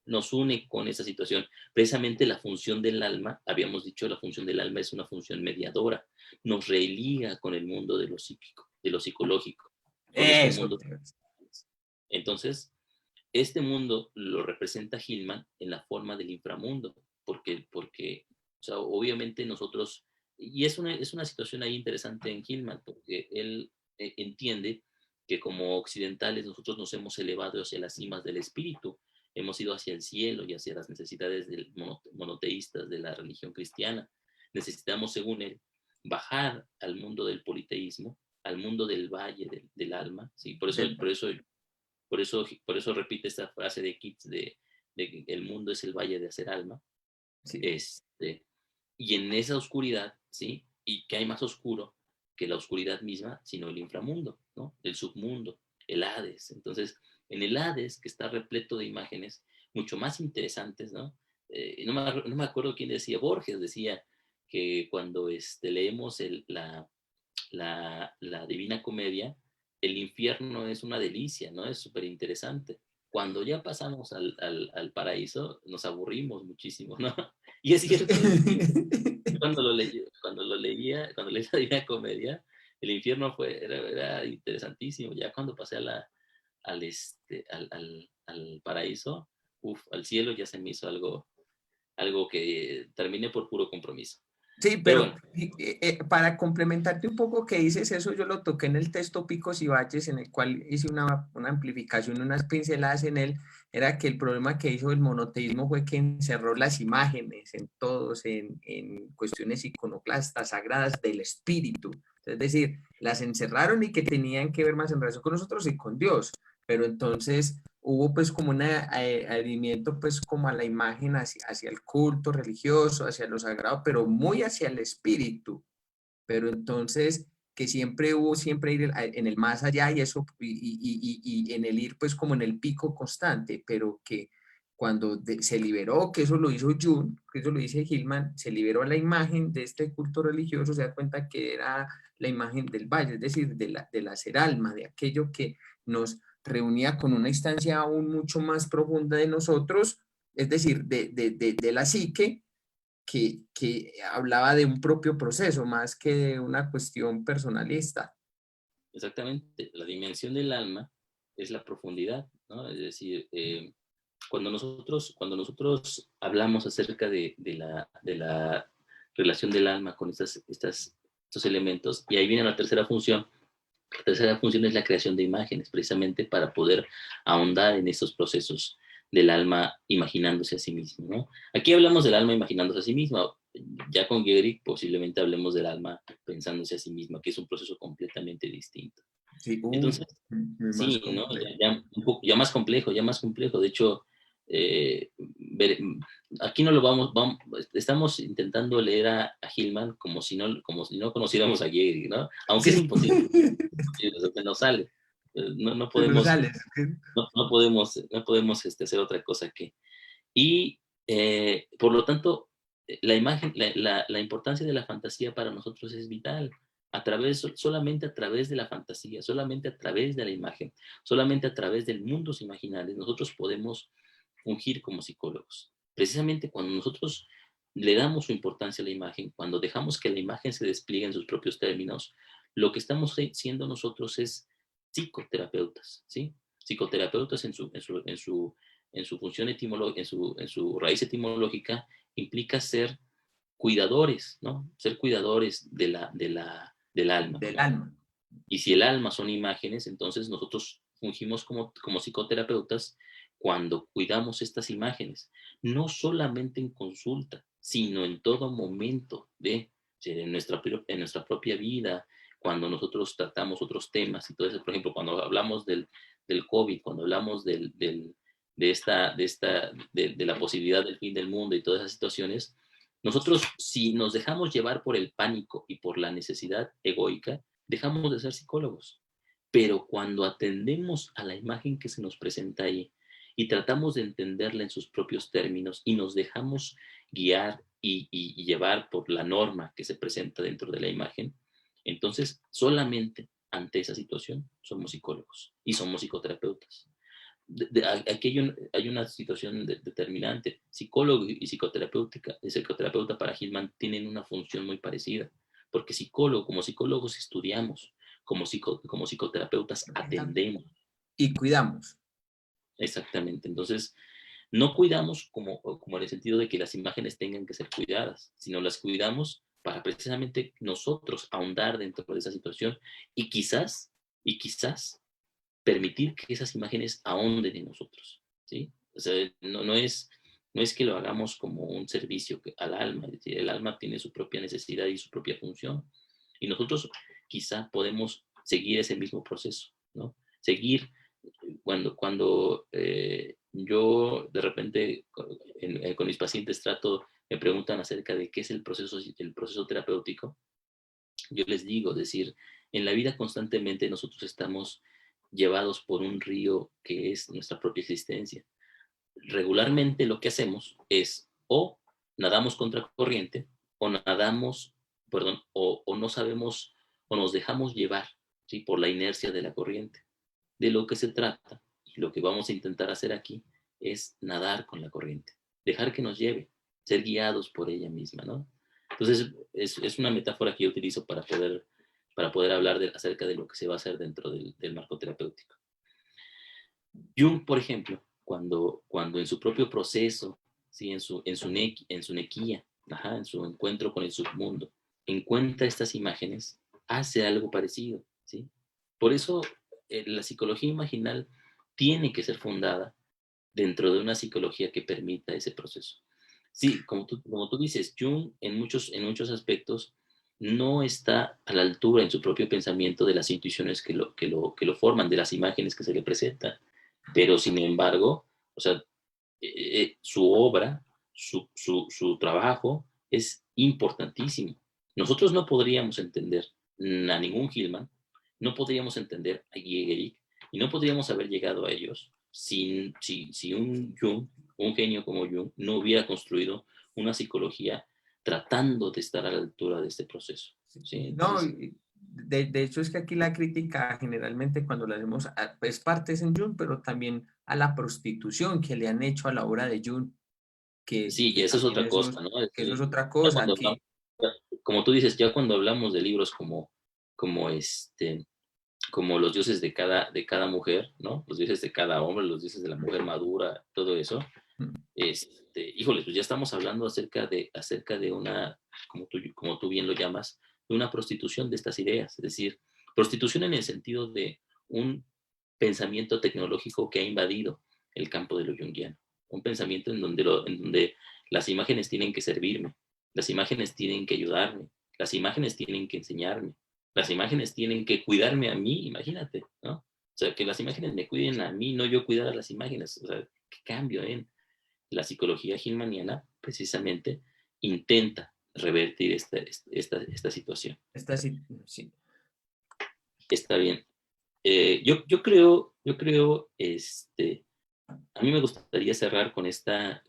nos une con esa situación. Precisamente la función del alma, habíamos dicho, la función del alma es una función mediadora, nos religa con el mundo de lo psíquico, de lo psicológico, con este Eso. mundo. Entonces, este mundo lo representa Hillman en la forma del inframundo, porque o sea, obviamente nosotros, y es una situación ahí interesante en Hillman, porque él entiende que como occidentales nosotros nos hemos elevado hacia las cimas del espíritu, hemos ido hacia el cielo y hacia las necesidades monoteístas de la religión cristiana. Necesitamos, según él, bajar al mundo del politeísmo, al mundo del valle del alma, ¿sí? Por eso repite esta frase de Keats de que el mundo es el valle de hacer alma. Sí. Y en esa oscuridad, ¿sí? ¿Y qué hay más oscuro que la oscuridad misma, sino el inframundo, ¿no? El submundo, el Hades. Entonces, en el Hades, que está repleto de imágenes mucho más interesantes, ¿no? No me acuerdo quién decía, Borges decía que cuando leemos la Divina Comedia, el infierno es una delicia, ¿no? Es súper interesante. Cuando ya pasamos al paraíso, nos aburrimos muchísimo, ¿no? Y es cierto, cuando leí la Divina Comedia, el infierno era interesantísimo. Ya cuando pasé al paraíso, al cielo ya se me hizo algo que terminé por puro compromiso. Sí, Pero pero bueno, para complementarte un poco que dices eso, yo lo toqué en el texto Picos y Valles, en el cual hice una amplificación, unas pinceladas en él, era que el problema que hizo el monoteísmo fue que encerró las imágenes en todos, en cuestiones iconoclastas, sagradas del espíritu. Es decir, las encerraron y que tenían que ver más en relación con nosotros y con Dios. Pero entonces hubo pues como un adherimiento pues como a la imagen, hacia el culto religioso, hacia lo sagrado, pero muy hacia el espíritu. Pero entonces que siempre hubo, siempre ir en el más allá y eso, y en el ir pues como en el pico constante, pero que cuando se liberó, que eso lo hizo Jung, que eso lo dice Hillman, se liberó la imagen de este culto religioso, se da cuenta que era la imagen del valle, es decir, de la ser alma, de aquello que nos reunía con una instancia aún mucho más profunda de nosotros, es decir, de la psique, que hablaba de un propio proceso más que de una cuestión personalista. exactamente, la dimensión del alma es la profundidad, ¿no? Es decir, cuando nosotros hablamos acerca de la relación del alma con estos elementos, y ahí viene la tercera función es la creación de imágenes, precisamente para poder ahondar en estos procesos del alma imaginándose a sí mismo, ¿no? Aquí hablamos del alma imaginándose a sí misma, ya con Gehrig posiblemente hablemos del alma pensándose a sí misma, que es un proceso completamente distinto. Sí, Entonces, más sí, ¿no? complejo. Ya más complejo, ya más complejo. De hecho, aquí no lo estamos intentando leer a Hillman como si no conociéramos a Gehrig, ¿no? Aunque es Sí. imposible, o sea, no sale. No Se nos podemos, sale. no podemos hacer otra cosa que. Y por lo tanto, la imagen, la importancia de la fantasía para nosotros es vital. Solamente a través de la fantasía, solamente a través de la imagen, solamente a través del mundos imaginales, nosotros podemos fungir como psicólogos. Precisamente cuando nosotros le damos su importancia a la imagen, cuando dejamos que la imagen se despliegue en sus propios términos, lo que estamos siendo nosotros es psicoterapeutas, ¿sí? Psicoterapeutas en su función etimológica, en su raíz etimológica, implica ser cuidadores, ¿no? Ser cuidadores del alma, Del ¿no? alma. Y si el alma son imágenes, entonces nosotros fungimos como psicoterapeutas cuando cuidamos estas imágenes, no solamente en consulta, sino en todo momento en nuestra propia vida, cuando nosotros tratamos otros temas y todo eso. Por ejemplo, cuando hablamos del COVID, cuando hablamos de la posibilidad del fin del mundo y todas esas situaciones, nosotros, si nos dejamos llevar por el pánico y por la necesidad egoica, dejamos de ser psicólogos. Pero cuando atendemos a la imagen que se nos presenta ahí y tratamos de entenderla en sus propios términos y nos dejamos guiar y llevar por la norma que se presenta dentro de la imagen, entonces solamente ante esa situación somos psicólogos y somos psicoterapeutas. Aquí hay una situación determinante. Psicólogo y psicoterapeuta para Hillman tienen una función muy parecida, porque como psicólogos estudiamos, como psicoterapeutas atendemos. Y cuidamos. Exactamente. Entonces, no cuidamos como en el sentido de que las imágenes tengan que ser cuidadas, sino las cuidamos para precisamente nosotros ahondar dentro de esa situación y quizás permitir que esas imágenes ahonden en nosotros, ¿sí? O sea, no es que lo hagamos como un servicio al alma, es decir, el alma tiene su propia necesidad y su propia función, y nosotros quizá podemos seguir ese mismo proceso, ¿no? Seguir cuando yo de repente con mis pacientes me preguntan acerca de qué es el proceso terapéutico, yo les digo, decir, en la vida constantemente nosotros estamos llevados por un río que es nuestra propia existencia. Regularmente lo que hacemos es o nadamos contra corriente o o no sabemos o nos dejamos llevar, ¿sí?, por la inercia de la corriente. De lo que se trata y lo que vamos a intentar hacer aquí es nadar con la corriente, dejar que nos lleve, ser guiados por ella misma, ¿no? Entonces es una metáfora que yo utilizo para poder hablar acerca de lo que se va a hacer dentro del marco terapéutico. Jung, por ejemplo, cuando en su propio proceso, ¿sí?, en su nequía, en su encuentro con el submundo, encuentra estas imágenes, hace algo parecido, ¿sí? Por eso la psicología imaginal tiene que ser fundada dentro de una psicología que permita ese proceso. Sí, como tú dices, Jung en muchos aspectos no está a la altura en su propio pensamiento de las intuiciones que lo forman, de las imágenes que se le presentan, pero sin embargo, o sea, su obra, su trabajo es importantísimo. Nosotros no podríamos entender a ningún Hillman, no podríamos entender a Gehrig y no podríamos haber llegado a ellos si un Jung, un genio como Jung, no hubiera construido una psicología tratando de estar a la altura de este proceso. ¿Sí? Entonces, No, de hecho es que aquí la crítica generalmente cuando la hacemos, pues parte es en Jung, pero también a la prostitución que le han hecho a la obra de Jung, que sí, y esa es otra cosa, ¿no? que eso es otra Ya cosa, cuando hablamos, como tú dices, ya cuando hablamos de libros como como los dioses de cada mujer, ¿no? Los dioses de cada hombre, los dioses de la mujer madura, todo eso. Híjole, pues ya estamos hablando acerca de una, como tú bien lo llamas, de una prostitución de estas ideas. Es decir, prostitución en el sentido de un pensamiento tecnológico que ha invadido el campo de lo junguiano. Un pensamiento en donde las imágenes tienen que servirme, las imágenes tienen que ayudarme, las imágenes tienen que enseñarme, las imágenes tienen que cuidarme a mí, imagínate, ¿no? O sea, que las imágenes me cuiden a mí, no yo cuidar a las imágenes. O sea, qué cambio en la psicología hillmaniana precisamente intenta revertir esta situación. Sí. Está bien. Yo creo, a mí me gustaría cerrar con esta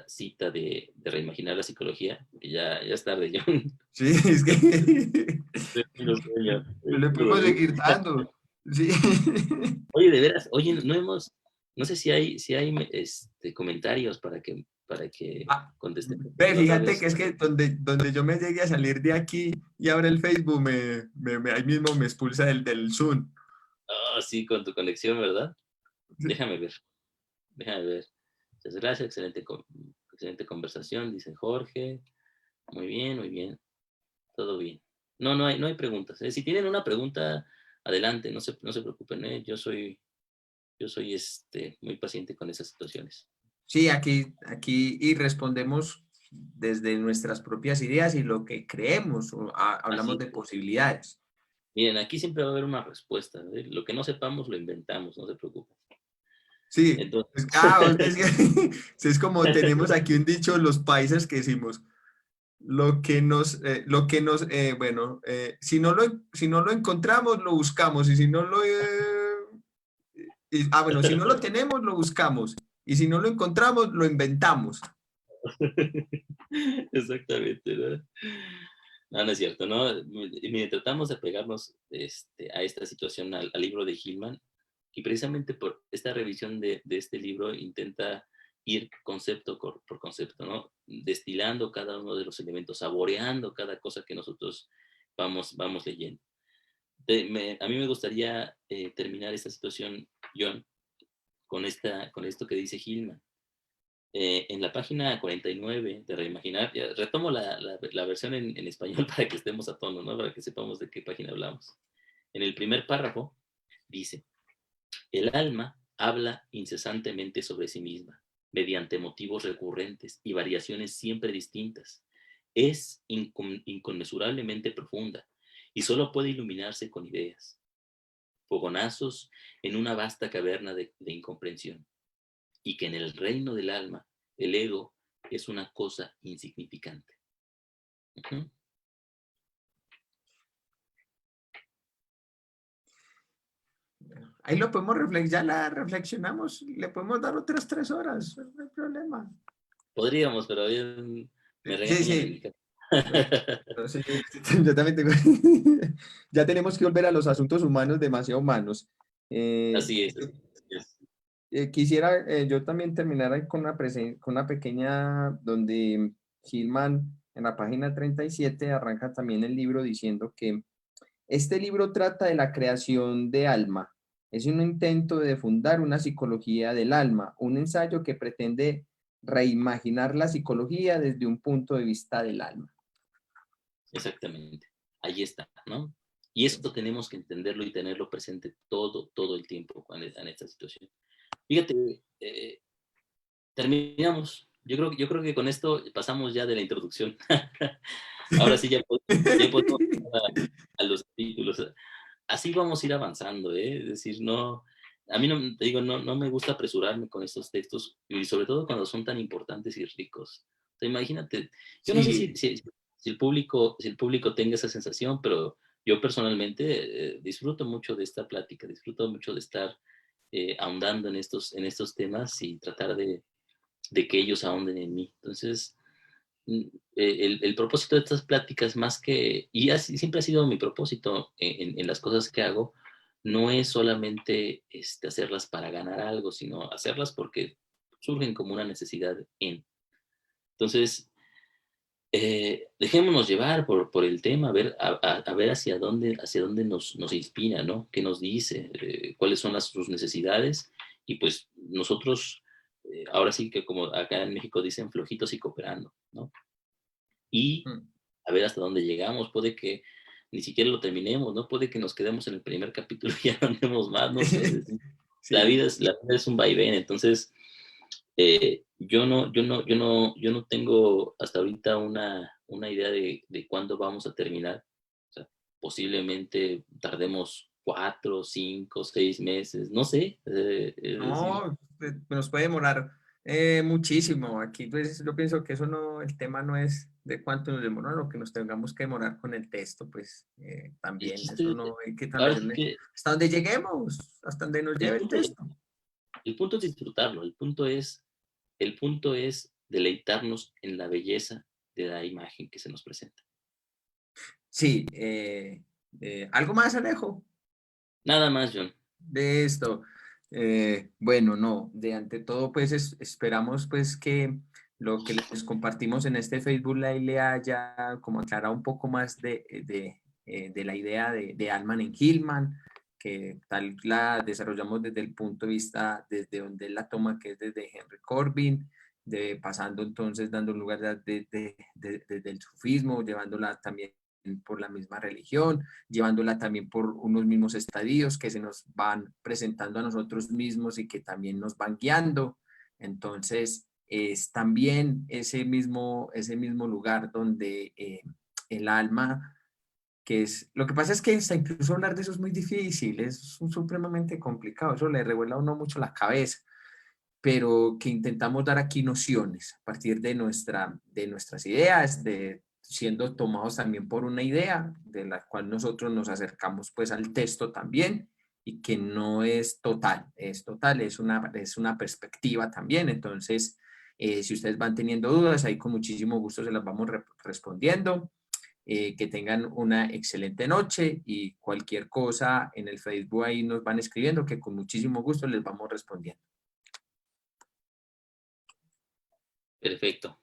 cita de reimaginar la psicología, que ya es tarde, John. Sí, es que no le podemos seguir dando. Sí. Oye, de veras, oye, no sé si hay comentarios para que contestemos Ve, otra fíjate vez. que es que donde yo me llegue a salir de aquí y abra el Facebook, ahí mismo me expulsa del Zoom. Ah, sí, con tu conexión, ¿verdad? Déjame ver. Muchas gracias, excelente conversación, dice Jorge. Muy bien, todo bien. No hay preguntas. Si tienen una pregunta, adelante, no se preocupen, ¿eh? Yo soy muy paciente con esas situaciones. Sí, aquí y respondemos desde nuestras propias ideas y lo que creemos, hablamos Así de es. posibilidades. Miren, aquí siempre va a haber una respuesta, ¿eh? Lo que no sepamos lo inventamos, no se preocupen. Sí, Entonces, es como tenemos aquí un dicho los países que decimos, si no lo encontramos, lo buscamos, y si no lo, bueno, si no lo tenemos, lo buscamos, y si no lo encontramos, lo inventamos. exactamente, ¿no? No es cierto, ¿no? Mire, tratamos de pegarnos a esta situación al libro de Hillman, y precisamente por esta revisión de este libro intenta ir concepto por concepto, ¿no? Destilando cada uno de los elementos, saboreando cada cosa que nosotros vamos leyendo. A mí me gustaría terminar esta situación, John, con esto que dice Hillman. En la página 49 de Reimaginar, retomo la versión en español para que estemos a tono, ¿no? Para que sepamos de qué página hablamos. En el primer párrafo dice, el alma habla incesantemente sobre sí misma, mediante motivos recurrentes y variaciones siempre distintas. Es inconmensurablemente profunda y solo puede iluminarse con ideas, fogonazos en una vasta caverna de incomprensión, y que en el reino del alma el ego es una cosa insignificante. Uh-huh. Ahí lo podemos ya la reflexionamos, le podemos dar otras 3 horas, no hay problema. Podríamos, pero me Sí, regañan en mi sí. casa. No, sí, yo también tengo. Ya tenemos que volver a los asuntos humanos demasiado humanos. Eh, Así es. Así es. Quisiera yo también terminar ahí con una pequeña, donde Gilman en la página 37 arranca también el libro diciendo que este libro trata de la creación de alma. Es un intento de fundar una psicología del alma, un ensayo que pretende reimaginar la psicología desde un punto de vista del alma. Exactamente. Ahí está, ¿no? Y esto tenemos que entenderlo y tenerlo presente todo el tiempo en esta situación. Fíjate, terminamos. Yo creo que con esto pasamos ya de la introducción. Ahora sí ya podemos pasar a los títulos. Así vamos a ir avanzando, ¿eh? Es decir, no, a mí no, te digo, no me gusta apresurarme con estos textos, y sobre todo cuando son tan importantes y ricos. O sea, imagínate, yo no sé Sí, si el público tenga esa sensación, pero yo personalmente disfruto mucho de esta plática, disfruto mucho de estar ahondando en estos temas y tratar de que ellos ahonden en mí. Entonces, el propósito de estas pláticas, y así siempre ha sido mi propósito en las cosas que hago, no es solamente hacerlas para ganar algo, sino hacerlas porque surgen como una necesidad en. Entonces, dejémonos llevar por el tema, a ver hacia dónde nos inspira, ¿no? ¿Qué nos dice? ¿Cuáles son sus necesidades? Y pues nosotros, ahora sí que como acá en México dicen, flojitos y cooperando, ¿no? Y a ver hasta dónde llegamos. Puede que ni siquiera lo terminemos, ¿no? Puede que nos quedemos en el primer capítulo y ya no andemos más, no sé. La sí. vida es un vaivén, entonces yo no tengo hasta ahorita una idea de cuándo vamos a terminar. O sea, posiblemente tardemos 4, 5, 6 meses, no sé. Es decir, No, nos puede demorar muchísimo. Aquí, pues, yo pienso que eso no, el tema no es de cuánto nos demora, lo que nos tengamos que demorar con el texto, pues, el también, eso chiste, no hay que ahora sí también, que hasta donde lleguemos, hasta donde nos el lleve el punto, texto. el punto es disfrutarlo, el punto es deleitarnos en la belleza de la imagen que se nos presenta. Sí, ¿algo más, Alejo, Nada más, John. de esto? Bueno, no, de ante todo, pues esperamos pues que lo que les compartimos en este Facebook Live le haya como aclarado un poco más de la idea de Alman en Hillman, que tal la desarrollamos desde el punto de vista, desde donde él la toma, que es desde Henry Corbin, pasando entonces, dando lugar desde el sufismo, llevándola también por la misma religión, llevándola también por unos mismos estadios que se nos van presentando a nosotros mismos y que también nos van guiando. Entonces, es también ese mismo lugar donde el alma, que es, lo que pasa es que hasta incluso hablar de eso es muy difícil, es supremamente complicado, eso le revuela a uno mucho la cabeza, pero que intentamos dar aquí nociones a partir de nuestras ideas, siendo tomados también por una idea de la cual nosotros nos acercamos pues al texto también, y que no es total, es una perspectiva también. Entonces, si ustedes van teniendo dudas, ahí con muchísimo gusto se las vamos respondiendo. Que tengan una excelente noche, y cualquier cosa en el Facebook ahí nos van escribiendo, que con muchísimo gusto les vamos respondiendo. Perfecto.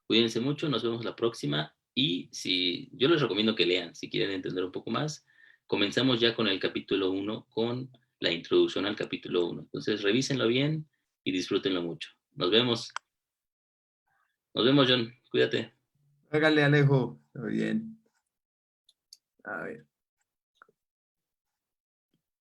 Cuídense mucho, nos vemos la próxima. Y si yo les recomiendo que lean, si quieren entender un poco más, comenzamos ya con el capítulo 1, con la introducción al capítulo 1. Entonces, revísenlo bien y disfrútenlo mucho. Nos vemos. Nos vemos, John. Cuídate. Hágale, Alejo. Todo bien. A ver.